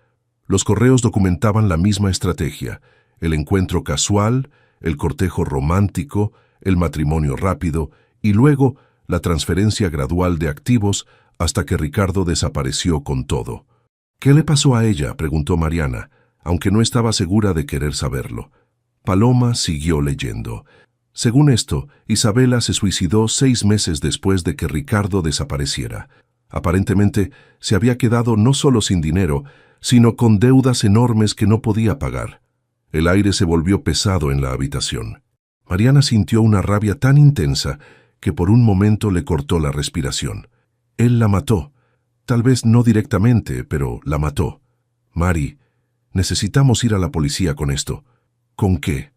Los correos documentaban la misma estrategia: el encuentro casual, el cortejo romántico, el matrimonio rápido y luego la transferencia gradual de activos hasta que Ricardo desapareció con todo. «¿Qué le pasó a ella?», preguntó Mariana, aunque no estaba segura de querer saberlo. Paloma siguió leyendo. Según esto, Isabela se suicidó 6 meses después de que Ricardo desapareciera. Aparentemente, se había quedado no solo sin dinero, sino con deudas enormes que no podía pagar. El aire se volvió pesado en la habitación. Mariana sintió una rabia tan intensa que por un momento le cortó la respiración. Él la mató. Tal vez no directamente, pero la mató. «Mari, necesitamos ir a la policía con esto». «¿Con qué?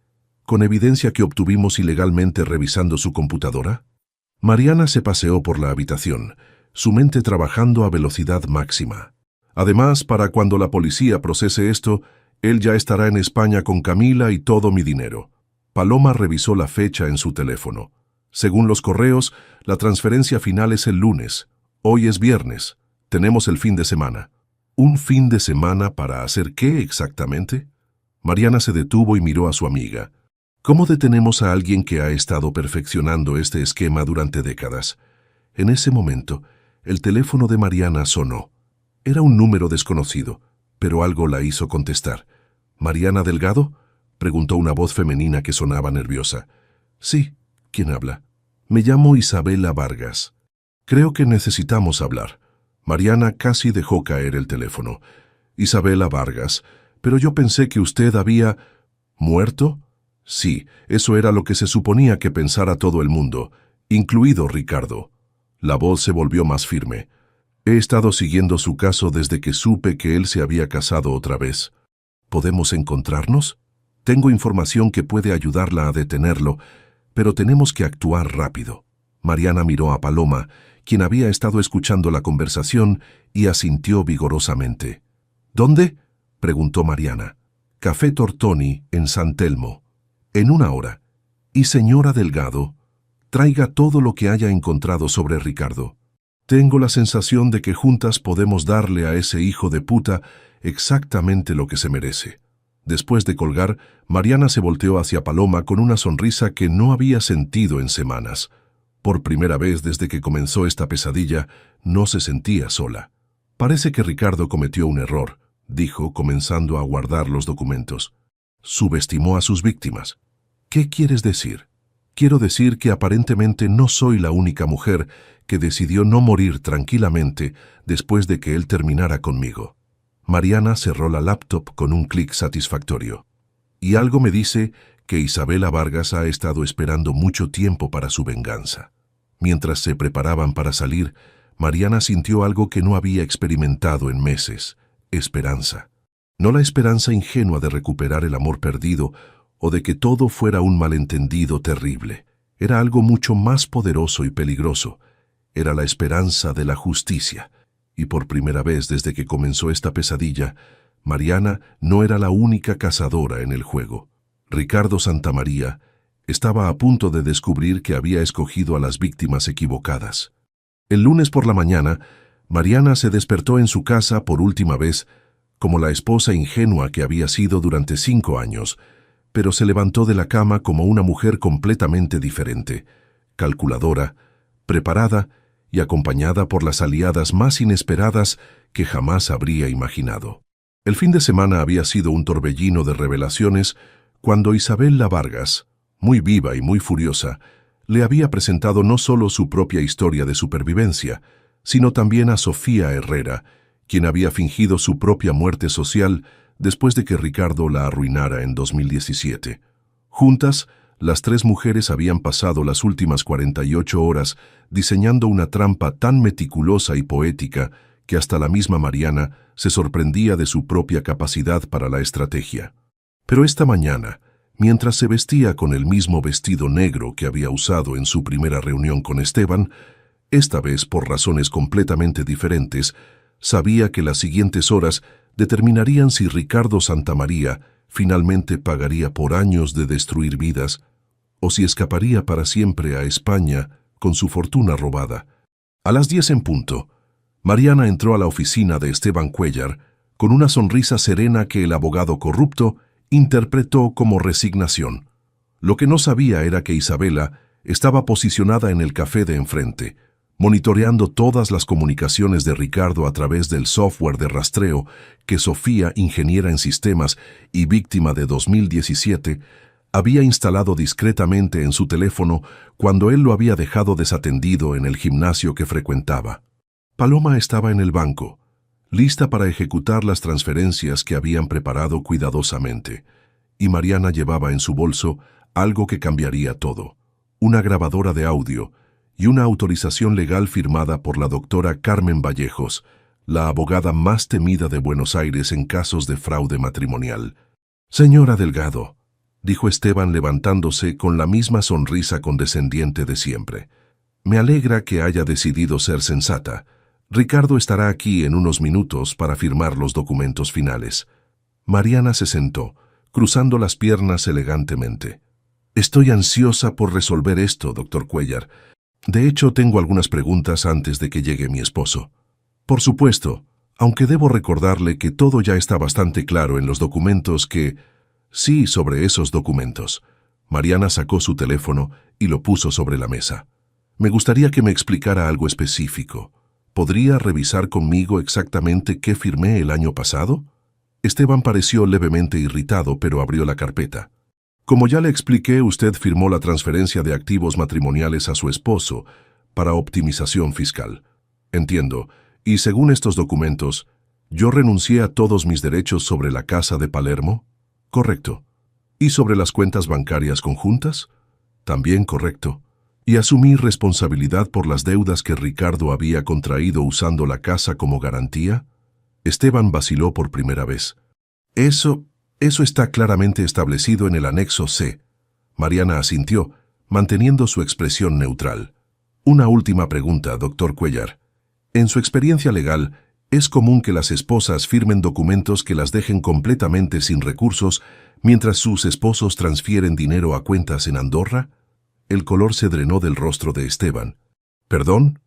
¿Con evidencia que obtuvimos ilegalmente revisando su computadora?» Mariana se paseó por la habitación, su mente trabajando a velocidad máxima. Además, para cuando la policía procese esto, él ya estará en España con Camila y todo mi dinero. Paloma revisó la fecha en su teléfono. Según los correos, la transferencia final es el lunes. Hoy es viernes. Tenemos el fin de semana. ¿Un fin de semana para hacer qué exactamente? Mariana se detuvo y miró a su amiga. ¿Cómo detenemos a alguien que ha estado perfeccionando este esquema durante décadas? En ese momento, el teléfono de Mariana sonó. Era un número desconocido, pero algo la hizo contestar. «¿Mariana Delgado?», preguntó una voz femenina que sonaba nerviosa. «Sí, ¿quién habla?» «Me llamo Isabela Vargas. Creo que necesitamos hablar». Mariana casi dejó caer el teléfono. «Isabela Vargas, pero yo pensé que usted había...» «¿Muerto?» Sí, eso era lo que se suponía que pensara todo el mundo, incluido Ricardo. La voz se volvió más firme. «He estado siguiendo su caso desde que supe que él se había casado otra vez. ¿Podemos encontrarnos? Tengo información que puede ayudarla a detenerlo, pero tenemos que actuar rápido». Mariana miró a Paloma, quien había estado escuchando la conversación, y asintió vigorosamente. «¿Dónde?», preguntó Mariana. «Café Tortoni, en San Telmo. En 1 hora. Y señora Delgado, traiga todo lo que haya encontrado sobre Ricardo. Tengo la sensación de que juntas podemos darle a ese hijo de puta exactamente lo que se merece. Después de colgar, Mariana se volteó hacia Paloma con una sonrisa que no había sentido en semanas. Por primera vez desde que comenzó esta pesadilla, no se sentía sola. Parece que Ricardo cometió un error, dijo, comenzando a guardar los documentos. Subestimó a sus víctimas. ¿Qué quieres decir? Quiero decir que aparentemente no soy la única mujer que decidió no morir tranquilamente después de que él terminara conmigo. Mariana cerró la laptop con un clic satisfactorio. Y algo me dice que Isabela Vargas ha estado esperando mucho tiempo para su venganza. Mientras se preparaban para salir, Mariana sintió algo que no había experimentado en meses: esperanza. No la esperanza ingenua de recuperar el amor perdido o de que todo fuera un malentendido terrible. Era algo mucho más poderoso y peligroso. Era la esperanza de la justicia. Y por primera vez desde que comenzó esta pesadilla, Mariana no era la única cazadora en el juego. Ricardo Santamaría estaba a punto de descubrir que había escogido a las víctimas equivocadas. El lunes por la mañana, Mariana se despertó en su casa por última vez, como la esposa ingenua que había sido durante 5 años, pero se levantó de la cama como una mujer completamente diferente, calculadora, preparada y acompañada por las aliadas más inesperadas que jamás habría imaginado. El fin de semana había sido un torbellino de revelaciones cuando Isabela Vargas, muy viva y muy furiosa, le había presentado no solo su propia historia de supervivencia, sino también a Sofía Herrera, quien había fingido su propia muerte social después de que Ricardo la arruinara en 2017. Juntas, las 3 mujeres habían pasado las últimas 48 horas diseñando una trampa tan meticulosa y poética que hasta la misma Mariana se sorprendía de su propia capacidad para la estrategia. Pero esta mañana, mientras se vestía con el mismo vestido negro que había usado en su primera reunión con Esteban, esta vez por razones completamente diferentes, sabía que las siguientes horas determinarían si Ricardo Santamaría finalmente pagaría por años de destruir vidas o si escaparía para siempre a España con su fortuna robada. A las 10 en punto, Mariana entró a la oficina de Esteban Cuéllar con una sonrisa serena que el abogado corrupto interpretó como resignación. Lo que no sabía era que Isabela estaba posicionada en el café de enfrente, monitoreando todas las comunicaciones de Ricardo a través del software de rastreo que Sofía, ingeniera en sistemas y víctima de 2017, había instalado discretamente en su teléfono cuando él lo había dejado desatendido en el gimnasio que frecuentaba. Paloma estaba en el banco, lista para ejecutar las transferencias que habían preparado cuidadosamente, y Mariana llevaba en su bolso algo que cambiaría todo: una grabadora de audio y una autorización legal firmada por la doctora Carmen Vallejos, la abogada más temida de Buenos Aires en casos de fraude matrimonial. «Señora Delgado», dijo Esteban levantándose con la misma sonrisa condescendiente de siempre, «me alegra que haya decidido ser sensata. Ricardo estará aquí en unos minutos para firmar los documentos finales». Mariana se sentó, cruzando las piernas elegantemente. «Estoy ansiosa por resolver esto, doctor Cuéllar. De hecho, tengo algunas preguntas antes de que llegue mi esposo». «Por supuesto, aunque debo recordarle que todo ya está bastante claro en los documentos que...» «Sí, sobre esos documentos». Mariana sacó su teléfono y lo puso sobre la mesa. «Me gustaría que me explicara algo específico. ¿Podría revisar conmigo exactamente qué firmé el año pasado?» Esteban pareció levemente irritado, pero abrió la carpeta. «Como ya le expliqué, usted firmó la transferencia de activos matrimoniales a su esposo para optimización fiscal. Entiendo, y según estos documentos, ¿yo renuncié a todos mis derechos sobre la casa de Palermo?» «Correcto. ¿Y sobre las cuentas bancarias conjuntas?» «También correcto. ¿Y asumí responsabilidad por las deudas que Ricardo había contraído usando la casa como garantía?» Esteban vaciló por primera vez. Eso está claramente establecido en el anexo C». Mariana asintió, manteniendo su expresión neutral. «Una última pregunta, doctor Cuéllar. En su experiencia legal, ¿es común que las esposas firmen documentos que las dejen completamente sin recursos mientras sus esposos transfieren dinero a cuentas en Andorra?» El color se drenó del rostro de Esteban. «¿Perdón?»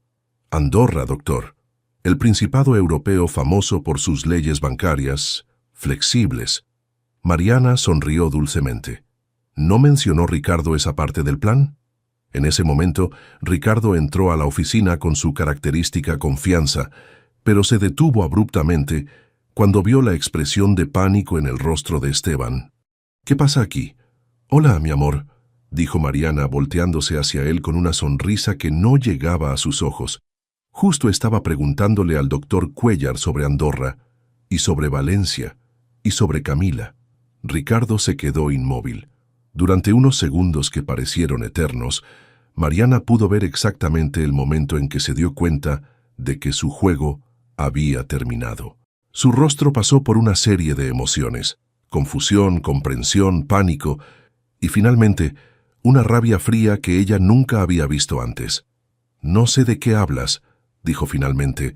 «Andorra, doctor. El Principado europeo famoso por sus leyes bancarias, flexibles». Mariana sonrió dulcemente. ¿No mencionó Ricardo esa parte del plan? En ese momento, Ricardo entró a la oficina con su característica confianza, pero se detuvo abruptamente cuando vio la expresión de pánico en el rostro de Esteban. «¿Qué pasa aquí?» «Hola, mi amor», dijo Mariana volteándose hacia él con una sonrisa que no llegaba a sus ojos. Justo estaba preguntándole al doctor Cuéllar sobre Andorra, y sobre Valencia, y sobre Camila. Ricardo se quedó inmóvil. Durante unos segundos que parecieron eternos, Mariana pudo ver exactamente el momento en que se dio cuenta de que su juego había terminado. Su rostro pasó por una serie de emociones: confusión, comprensión, pánico y finalmente una rabia fría que ella nunca había visto antes. «No sé de qué hablas», dijo finalmente,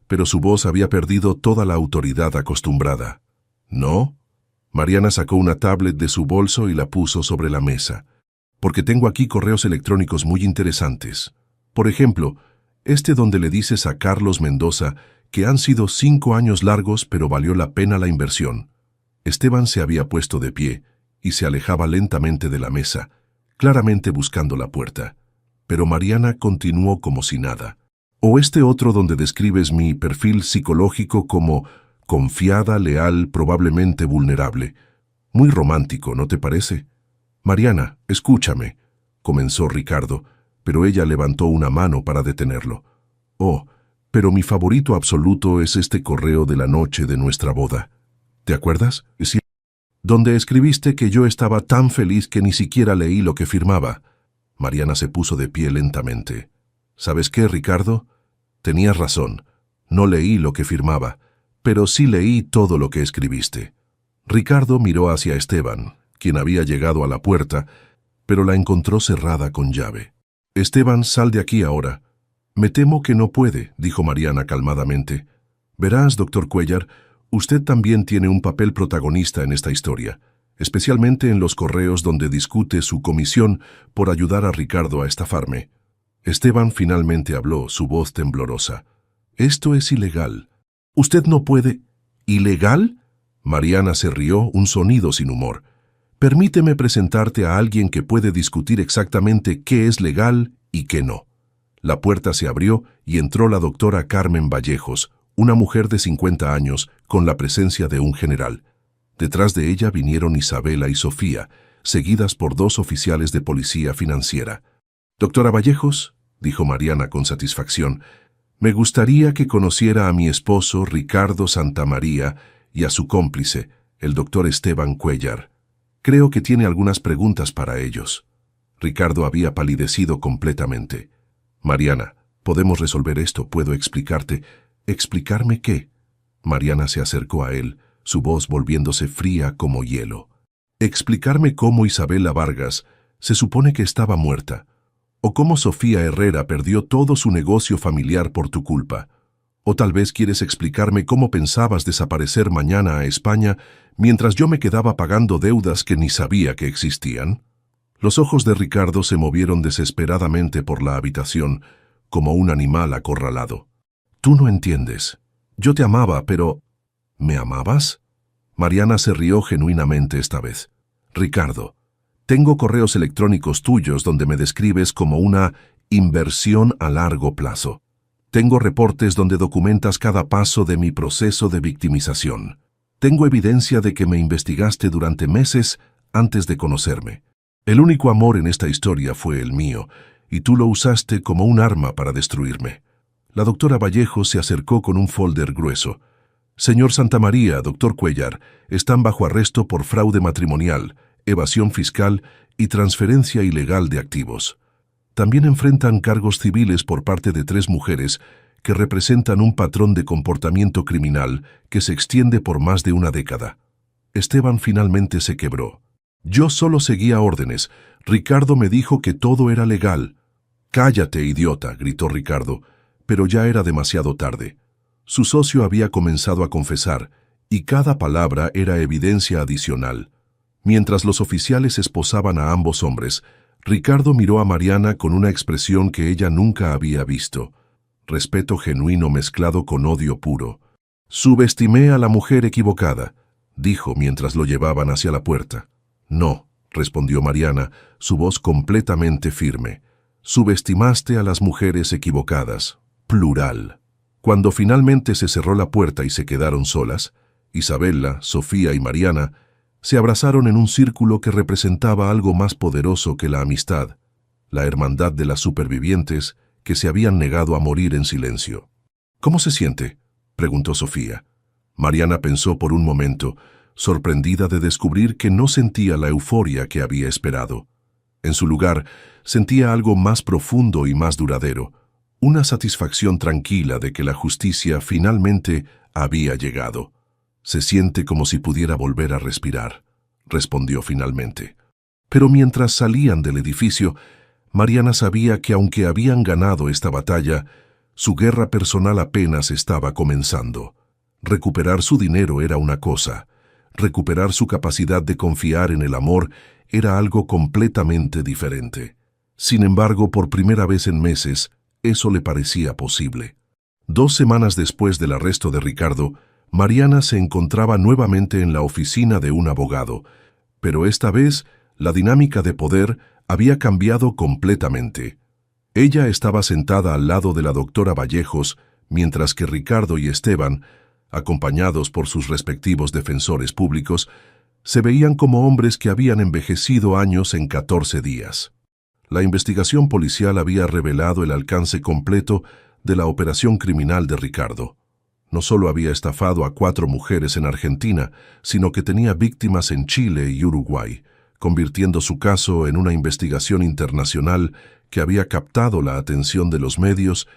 pero su voz había perdido toda la autoridad acostumbrada. «¿No?» Mariana sacó una tablet de su bolso y la puso sobre la mesa. «Porque tengo aquí correos electrónicos muy interesantes. Por ejemplo, este donde le dices a Carlos Mendoza que han sido 5 años largos, pero valió la pena la inversión». Esteban se había puesto de pie y se alejaba lentamente de la mesa, claramente buscando la puerta. Pero Mariana continuó como si nada. «O este otro donde describes mi perfil psicológico como confiada, leal, probablemente vulnerable. Muy romántico, ¿no te parece?» «Mariana, escúchame», comenzó Ricardo, pero ella levantó una mano para detenerlo. «Oh, pero mi favorito absoluto es este correo de la noche de nuestra boda. ¿Te acuerdas? Sí. Donde escribiste que yo estaba tan feliz que ni siquiera leí lo que firmaba». Mariana se puso de pie lentamente. «¿Sabes qué, Ricardo? Tenías razón. No leí lo que firmaba, pero sí leí todo lo que escribiste». Ricardo miró hacia Esteban, quien había llegado a la puerta, pero la encontró cerrada con llave. «Esteban, sal de aquí ahora». «Me temo que no puede», dijo Mariana calmadamente. «Verás, doctor Cuéllar, usted también tiene un papel protagonista en esta historia, especialmente en los correos donde discute su comisión por ayudar a Ricardo a estafarme». Esteban finalmente habló, su voz temblorosa. «Esto es ilegal». «Usted no puede». «¿Ilegal?» Mariana se rió, un sonido sin humor. «Permíteme presentarte a alguien que puede discutir exactamente qué es legal y qué no». La puerta se abrió y entró la doctora Carmen Vallejos, una mujer de 50 años, con la presencia de un general. Detrás de ella vinieron Isabela y Sofía, seguidas por 2 oficiales de policía financiera. «Doctora Vallejos», dijo Mariana con satisfacción, «me gustaría que conociera a mi esposo Ricardo Santamaría y a su cómplice, el doctor Esteban Cuéllar. Creo que tiene algunas preguntas para ellos». Ricardo había palidecido completamente. «Mariana, podemos resolver esto, puedo explicarte». «¿Explicarme qué?» Mariana se acercó a él, su voz volviéndose fría como hielo. «Explicarme cómo Isabela Vargas se supone que estaba muerta, o cómo Sofía Herrera perdió todo su negocio familiar por tu culpa. O tal vez quieres explicarme cómo pensabas desaparecer mañana a España mientras yo me quedaba pagando deudas que ni sabía que existían». Los ojos de Ricardo se movieron desesperadamente por la habitación, como un animal acorralado. «Tú no entiendes. Yo te amaba, pero...» «¿Me amabas?» Mariana se rió genuinamente esta vez. «Ricardo, tengo correos electrónicos tuyos donde me describes como una inversión a largo plazo. Tengo reportes donde documentas cada paso de mi proceso de victimización. Tengo evidencia de que me investigaste durante meses antes de conocerme. El único amor en esta historia fue el mío, y tú lo usaste como un arma para destruirme». La doctora Vallejo se acercó con un folder grueso. «Señor Santamaría, doctor Cuéllar, están bajo arresto por fraude matrimonial, evasión fiscal y transferencia ilegal de activos. También enfrentan cargos civiles por parte de 3 mujeres que representan un patrón de comportamiento criminal que se extiende por más de una década». Esteban finalmente se quebró. «Yo solo seguía órdenes. Ricardo me dijo que todo era legal». «Cállate, idiota», gritó Ricardo, pero ya era demasiado tarde. Su socio había comenzado a confesar, y cada palabra era evidencia adicional. Mientras los oficiales esposaban a ambos hombres, Ricardo miró a Mariana con una expresión que ella nunca había visto. Respeto genuino mezclado con odio puro. «Subestimé a la mujer equivocada», dijo mientras lo llevaban hacia la puerta. «No», respondió Mariana, su voz completamente firme. «Subestimaste a las mujeres equivocadas. Plural». Cuando finalmente se cerró la puerta y se quedaron solas, Isabella, Sofía y Mariana se abrazaron en un círculo que representaba algo más poderoso que la amistad, la hermandad de las supervivientes que se habían negado a morir en silencio. «¿Cómo se siente?», preguntó Sofía. Mariana pensó por un momento, sorprendida de descubrir que no sentía la euforia que había esperado. En su lugar, sentía algo más profundo y más duradero, una satisfacción tranquila de que la justicia finalmente había llegado. «Se siente como si pudiera volver a respirar», respondió finalmente. Pero mientras salían del edificio, Mariana sabía que aunque habían ganado esta batalla, su guerra personal apenas estaba comenzando. Recuperar su dinero era una cosa, recuperar su capacidad de confiar en el amor era algo completamente diferente. Sin embargo, por primera vez en meses, eso le parecía posible. 2 semanas después del arresto de Ricardo, Mariana se encontraba nuevamente en la oficina de un abogado, pero esta vez la dinámica de poder había cambiado completamente. Ella estaba sentada al lado de la doctora Vallejos, mientras que Ricardo y Esteban, acompañados por sus respectivos defensores públicos, se veían como hombres que habían envejecido años en 14 días. La investigación policial había revelado el alcance completo de la operación criminal de Ricardo. No solo había estafado a 4 mujeres en Argentina, sino que tenía víctimas en Chile y Uruguay, convirtiendo su caso en una investigación internacional que había captado la atención de los medios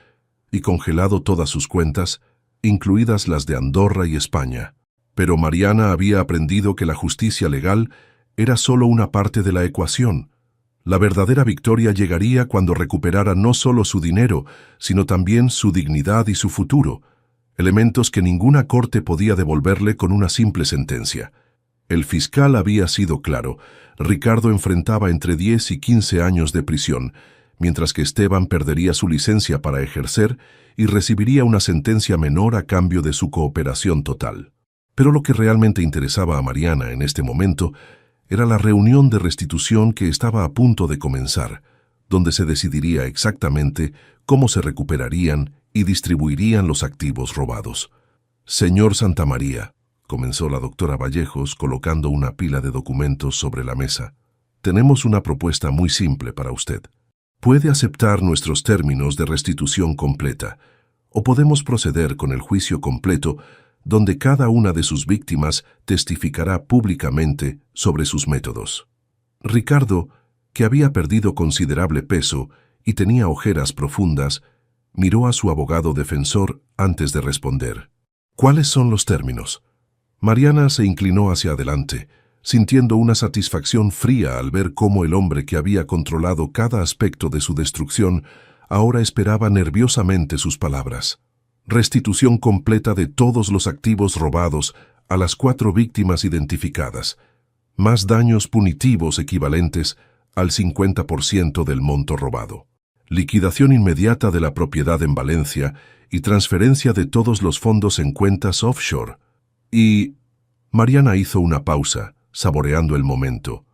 y congelado todas sus cuentas, incluidas las de Andorra y España. Pero Mariana había aprendido que la justicia legal era solo una parte de la ecuación. La verdadera victoria llegaría cuando recuperara no solo su dinero, sino también su dignidad y su futuro, elementos que ninguna corte podía devolverle con una simple sentencia. El fiscal había sido claro: Ricardo enfrentaba entre 10 y 15 años de prisión, mientras que Esteban perdería su licencia para ejercer y recibiría una sentencia menor a cambio de su cooperación total. Pero lo que realmente interesaba a Mariana en este momento era la reunión de restitución que estaba a punto de comenzar, donde se decidiría exactamente cómo se recuperarían y distribuirían los activos robados. «Señor Santamaría», comenzó la doctora Vallejos colocando una pila de documentos sobre la mesa, «tenemos una propuesta muy simple para usted. Puede aceptar nuestros términos de restitución completa, o podemos proceder con el juicio completo, donde cada una de sus víctimas testificará públicamente sobre sus métodos». Ricardo, que había perdido considerable peso y tenía ojeras profundas, miró a su abogado defensor antes de responder. «¿Cuáles son los términos?». Mariana se inclinó hacia adelante, sintiendo una satisfacción fría al ver cómo el hombre que había controlado cada aspecto de su destrucción ahora esperaba nerviosamente sus palabras. Restitución completa de todos los activos robados a las 4 víctimas identificadas, más daños punitivos equivalentes al 50% del monto robado. Liquidación inmediata de la propiedad en Valencia y transferencia de todos los fondos en cuentas offshore. Y Mariana hizo una pausa, saboreando el momento.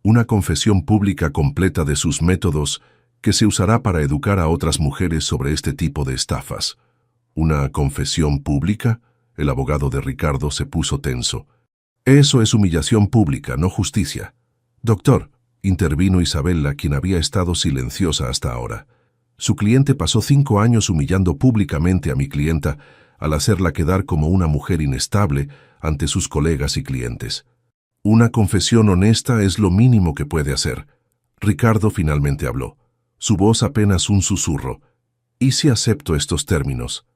Una confesión pública completa de sus métodos que se usará para educar a otras mujeres sobre este tipo de estafas. ¿Una confesión pública? El abogado de Ricardo se puso tenso. «Eso es humillación pública, no justicia». «Doctor», intervino Isabella, quien había estado silenciosa hasta ahora. «Su cliente pasó 5 años humillando públicamente a mi clienta al hacerla quedar como una mujer inestable ante sus colegas y clientes. Una confesión honesta es lo mínimo que puede hacer». Ricardo finalmente habló, su voz apenas un susurro. «¿Y si acepto estos términos?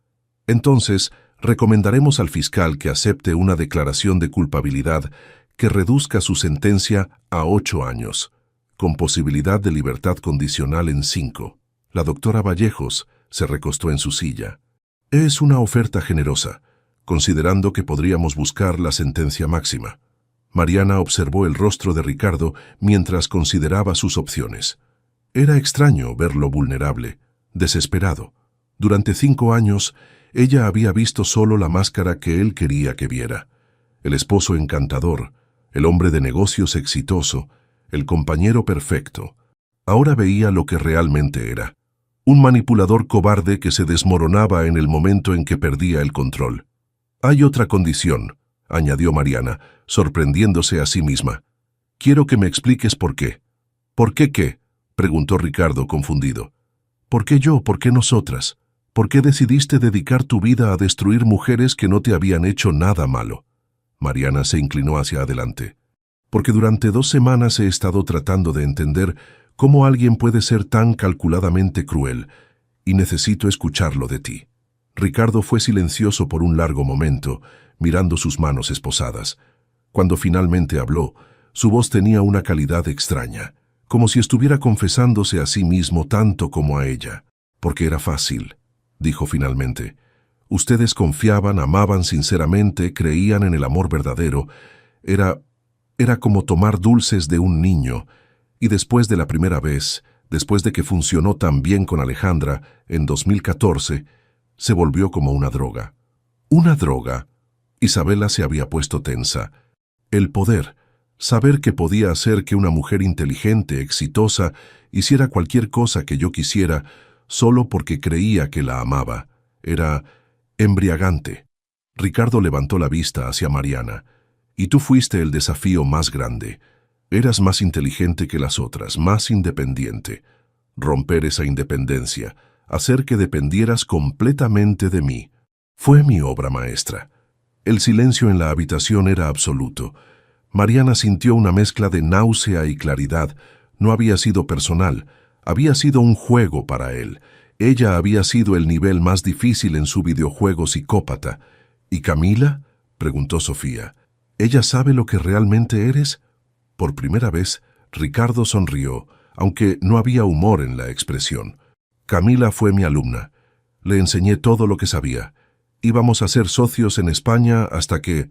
Entonces, recomendaremos al fiscal que acepte una declaración de culpabilidad que reduzca su sentencia a 8 años, con posibilidad de libertad condicional en 5. La doctora Vallejos se recostó en su silla. «Es una oferta generosa, considerando que podríamos buscar la sentencia máxima». Mariana observó el rostro de Ricardo mientras consideraba sus opciones. Era extraño verlo vulnerable, desesperado. Durante 5 años, ella había visto solo la máscara que él quería que viera. El esposo encantador, el hombre de negocios exitoso, el compañero perfecto. Ahora veía lo que realmente era. Un manipulador cobarde que se desmoronaba en el momento en que perdía el control. «Hay otra condición», añadió Mariana, sorprendiéndose a sí misma. «Quiero que me expliques por qué». «¿Por qué qué?», preguntó Ricardo confundido. «¿Por qué yo? ¿Por qué nosotras? ¿Por qué decidiste dedicar tu vida a destruir mujeres que no te habían hecho nada malo?» Mariana se inclinó hacia adelante. «Porque durante 2 semanas he estado tratando de entender cómo alguien puede ser tan calculadamente cruel, y necesito escucharlo de ti». Ricardo fue silencioso por un largo momento, mirando sus manos esposadas. Cuando finalmente habló, su voz tenía una calidad extraña, como si estuviera confesándose a sí mismo tanto como a ella. «Porque era fácil», dijo finalmente. «Ustedes confiaban, amaban sinceramente, creían en el amor verdadero. Era como tomar dulces de un niño. Y después de la primera vez, después de que funcionó tan bien con Alejandra, en 2014, se volvió como una droga». «¿Una droga?». Isabela se había puesto tensa. El poder, saber que podía hacer que una mujer inteligente, exitosa, hiciera cualquier cosa que yo quisiera, solo porque creía que la amaba, era embriagante. Ricardo levantó la vista hacia Mariana. «Y tú fuiste el desafío más grande. Eras más inteligente que las otras, más independiente. Romper esa independencia, hacer que dependieras completamente de mí, fue mi obra maestra». El silencio en la habitación era absoluto. Mariana sintió una mezcla de náusea y claridad. No había sido personal, había sido un juego para él. Ella había sido el nivel más difícil en su videojuego psicópata. «¿Y Camila?», preguntó Sofía. «¿Ella sabe lo que realmente eres?». Por primera vez, Ricardo sonrió, aunque no había humor en la expresión. «Camila fue mi alumna. Le enseñé todo lo que sabía. Íbamos a ser socios en España hasta que...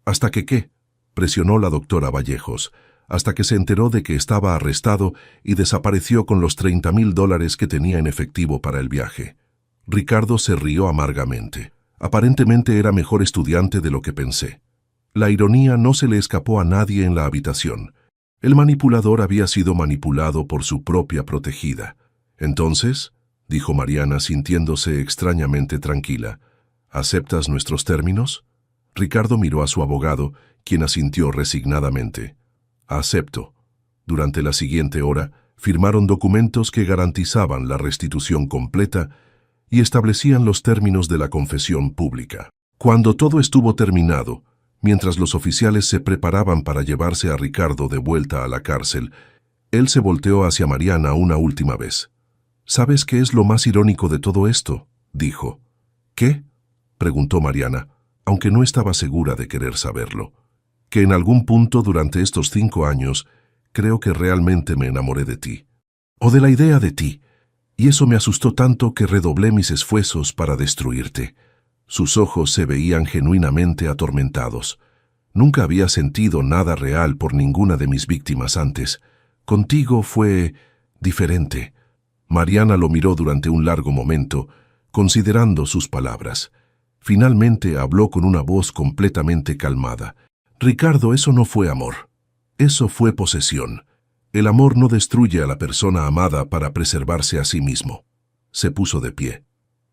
¿Hasta que qué?», presionó la doctora Vallejos, hasta que se enteró de que estaba arrestado y desapareció con los $30,000 que tenía en efectivo para el viaje. Ricardo se rió amargamente. Aparentemente era mejor estudiante de lo que pensé. La ironía no se le escapó a nadie en la habitación. El manipulador había sido manipulado por su propia protegida. «Entonces», dijo Mariana sintiéndose extrañamente tranquila, «¿aceptas nuestros términos?». Ricardo miró a su abogado, quien asintió resignadamente. «Acepto». Durante la siguiente hora, firmaron documentos que garantizaban la restitución completa y establecían los términos de la confesión pública. Cuando todo estuvo terminado, mientras los oficiales se preparaban para llevarse a Ricardo de vuelta a la cárcel, él se volteó hacia Mariana una última vez. «¿Sabes qué es lo más irónico de todo esto?», dijo. «¿Qué?», preguntó Mariana, aunque no estaba segura de querer saberlo. «Que en algún punto durante estos 5 años, creo que realmente me enamoré de ti. O de la idea de ti. Y eso me asustó tanto que redoblé mis esfuerzos para destruirte». Sus ojos se veían genuinamente atormentados. «Nunca había sentido nada real por ninguna de mis víctimas antes. Contigo fue diferente». Mariana lo miró durante un largo momento, considerando sus palabras. Finalmente habló con una voz completamente calmada. «Ricardo, eso no fue amor. Eso fue posesión. El amor no destruye a la persona amada para preservarse a sí mismo». Se puso de pie.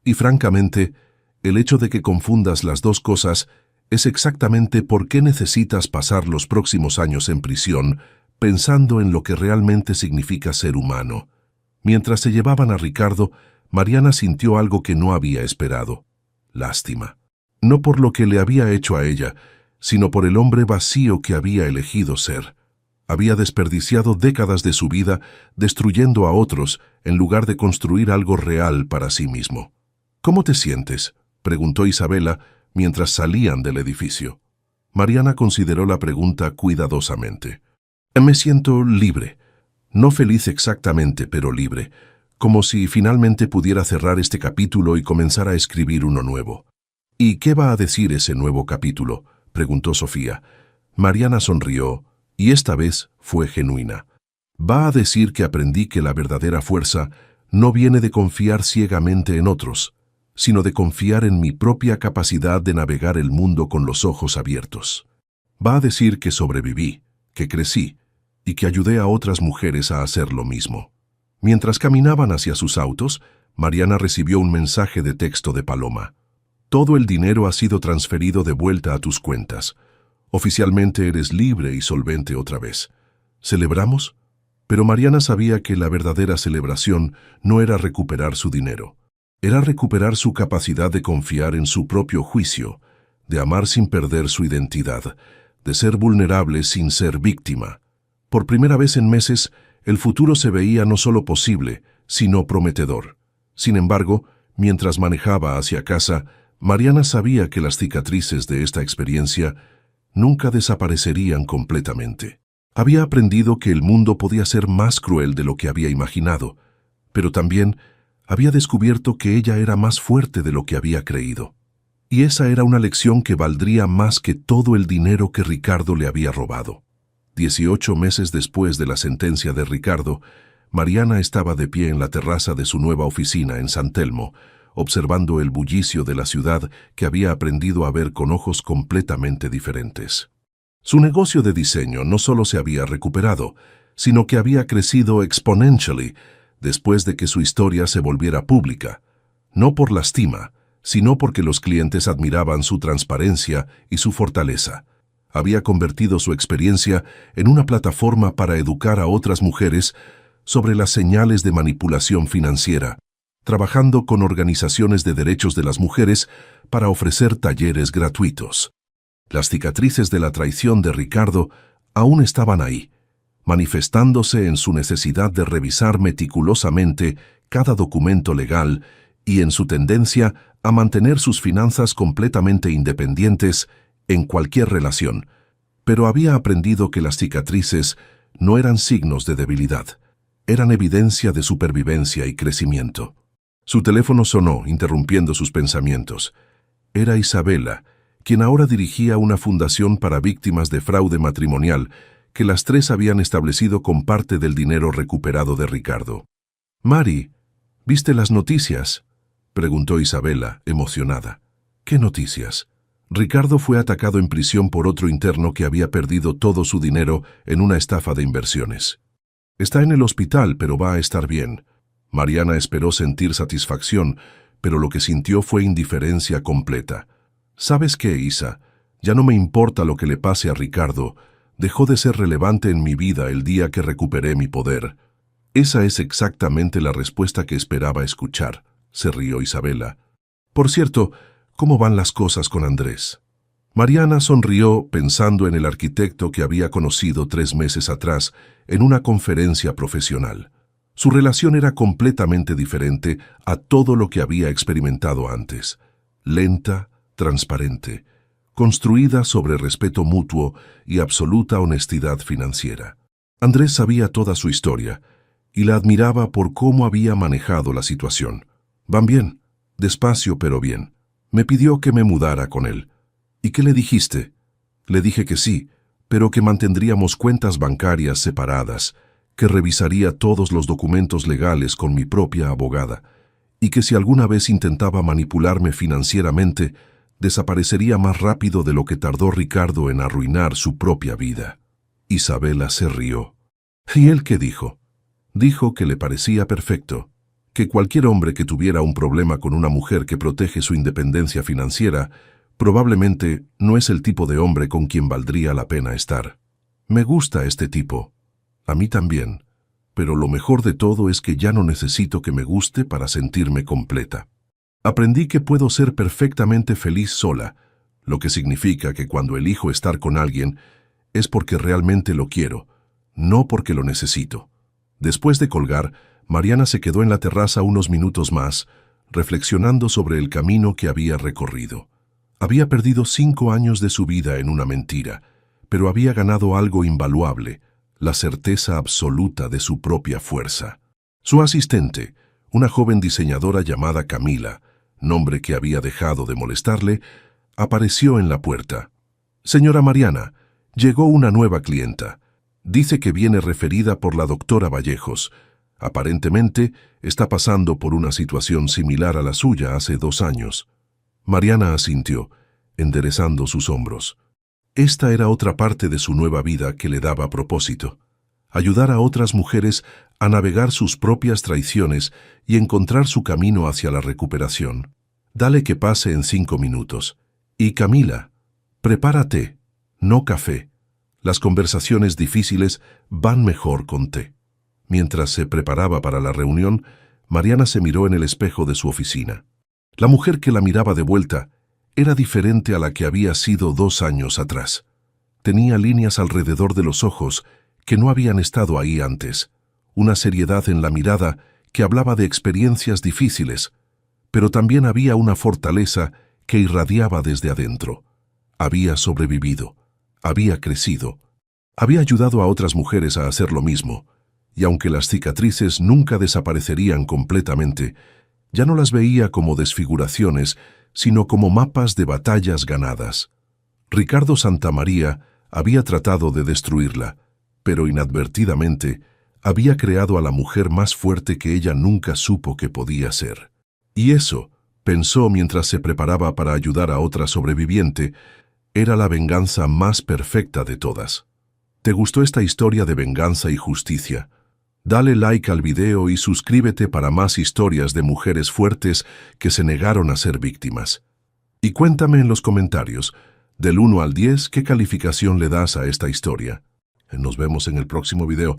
«Y francamente, el hecho de que confundas las dos cosas es exactamente por qué necesitas pasar los próximos años en prisión pensando en lo que realmente significa ser humano». Mientras se llevaban a Ricardo, Mariana sintió algo que no había esperado. Lástima. No por lo que le había hecho a ella, sino por el hombre vacío que había elegido ser. Había desperdiciado décadas de su vida destruyendo a otros en lugar de construir algo real para sí mismo. «¿Cómo te sientes?», preguntó Isabela mientras salían del edificio. Mariana consideró la pregunta cuidadosamente. «Me siento libre. No feliz exactamente, pero libre, como si finalmente pudiera cerrar este capítulo y comenzar a escribir uno nuevo». «¿Y qué va a decir ese nuevo capítulo?», preguntó Sofía. Mariana sonrió, y esta vez fue genuina. Va a decir que aprendí que la verdadera fuerza no viene de confiar ciegamente en otros, sino de confiar en mi propia capacidad de navegar el mundo con los ojos abiertos. Va a decir que sobreviví, que crecí y que ayudé a otras mujeres a hacer lo mismo. Mientras caminaban hacia sus autos, Mariana recibió un mensaje de texto de Paloma. Todo el dinero ha sido transferido de vuelta a tus cuentas. Oficialmente eres libre y solvente otra vez. ¿Celebramos? Pero Mariana sabía que la verdadera celebración no era recuperar su dinero. Era recuperar su capacidad de confiar en su propio juicio, de amar sin perder su identidad, de ser vulnerable sin ser víctima. Por primera vez en meses, el futuro se veía no solo posible, sino prometedor. Sin embargo, mientras manejaba hacia casa, Mariana sabía que las cicatrices de esta experiencia nunca desaparecerían completamente. Había aprendido que el mundo podía ser más cruel de lo que había imaginado, pero también había descubierto que ella era más fuerte de lo que había creído. Y esa era una lección que valdría más que todo el dinero que Ricardo le había robado. 18 meses después de la sentencia de Ricardo, Mariana estaba de pie en la terraza de su nueva oficina en San Telmo, observando el bullicio de la ciudad que había aprendido a ver con ojos completamente diferentes. Su negocio de diseño no solo se había recuperado, sino que había crecido exponentially después de que su historia se volviera pública, no por lastima, sino porque los clientes admiraban su transparencia y su fortaleza. Había convertido su experiencia en una plataforma para educar a otras mujeres sobre las señales de manipulación financiera, trabajando con organizaciones de derechos de las mujeres para ofrecer talleres gratuitos. Las cicatrices de la traición de Ricardo aún estaban ahí, manifestándose en su necesidad de revisar meticulosamente cada documento legal y en su tendencia a mantener sus finanzas completamente independientes en cualquier relación. Pero había aprendido que las cicatrices no eran signos de debilidad, eran evidencia de supervivencia y crecimiento. Su teléfono sonó, interrumpiendo sus pensamientos. Era Isabela, quien ahora dirigía una fundación para víctimas de fraude matrimonial que las tres habían establecido con parte del dinero recuperado de Ricardo. «Mari, ¿viste las noticias?», preguntó Isabela, emocionada. «¿Qué noticias?». Ricardo fue atacado en prisión por otro interno que había perdido todo su dinero en una estafa de inversiones. «Está en el hospital, pero va a estar bien». Mariana esperó sentir satisfacción, pero lo que sintió fue indiferencia completa. «¿Sabes qué, Isa? Ya no me importa lo que le pase a Ricardo. Dejó de ser relevante en mi vida el día que recuperé mi poder». «Esa es exactamente la respuesta que esperaba escuchar», se rió Isabela. «Por cierto, ¿cómo van las cosas con Andrés?». Mariana sonrió pensando en el arquitecto que había conocido 3 meses atrás en una conferencia profesional. Su relación era completamente diferente a todo lo que había experimentado antes. Lenta, transparente, construida sobre respeto mutuo y absoluta honestidad financiera. Andrés sabía toda su historia y la admiraba por cómo había manejado la situación. «Van bien, despacio pero bien. Me pidió que me mudara con él». «¿Y qué le dijiste?». «Le dije que sí, pero que mantendríamos cuentas bancarias separadas, que revisaría todos los documentos legales con mi propia abogada, y que si alguna vez intentaba manipularme financieramente, desaparecería más rápido de lo que tardó Ricardo en arruinar su propia vida». Isabela se rió. «¿Y él qué dijo?». «Dijo que le parecía perfecto, que cualquier hombre que tuviera un problema con una mujer que protege su independencia financiera probablemente no es el tipo de hombre con quien valdría la pena estar. Me gusta este tipo. A mí también. Pero lo mejor de todo es que ya no necesito que me guste para sentirme completa. Aprendí que puedo ser perfectamente feliz sola, lo que significa que cuando elijo estar con alguien es porque realmente lo quiero, no porque lo necesito». Después de colgar, Mariana se quedó en la terraza unos minutos más, reflexionando sobre el camino que había recorrido. Había perdido 5 años de su vida en una mentira, pero había ganado algo invaluable, la certeza absoluta de su propia fuerza. Su asistente, una joven diseñadora llamada Camila, nombre que había dejado de molestarle, apareció en la puerta. «Señora Mariana, llegó una nueva clienta. Dice que viene referida por la doctora Vallejos. Aparentemente, está pasando por una situación similar a la suya hace 2 años. Mariana asintió, enderezando sus hombros. Esta era otra parte de su nueva vida que le daba propósito: ayudar a otras mujeres a navegar sus propias traiciones y encontrar su camino hacia la recuperación. Dale que pase en 5 minutos. Y Camila, prepárate, no café. Las conversaciones difíciles van mejor con té. Mientras se preparaba para la reunión, Mariana se miró en el espejo de su oficina. La mujer que la miraba de vuelta era diferente a la que había sido 2 años atrás. Tenía líneas alrededor de los ojos que no habían estado ahí antes, una seriedad en la mirada que hablaba de experiencias difíciles, pero también había una fortaleza que irradiaba desde adentro. Había sobrevivido, había crecido, había ayudado a otras mujeres a hacer lo mismo, y aunque las cicatrices nunca desaparecerían completamente, ya no las veía como desfiguraciones, sino como mapas de batallas ganadas. Ricardo Santamaría había tratado de destruirla, pero inadvertidamente había creado a la mujer más fuerte que ella nunca supo que podía ser. Y eso, pensó mientras se preparaba para ayudar a otra sobreviviente, era la venganza más perfecta de todas. ¿Te gustó esta historia de venganza y justicia? Dale like al video y suscríbete para más historias de mujeres fuertes que se negaron a ser víctimas. Y cuéntame en los comentarios, del 1 al 10, ¿qué calificación le das a esta historia? Nos vemos en el próximo video.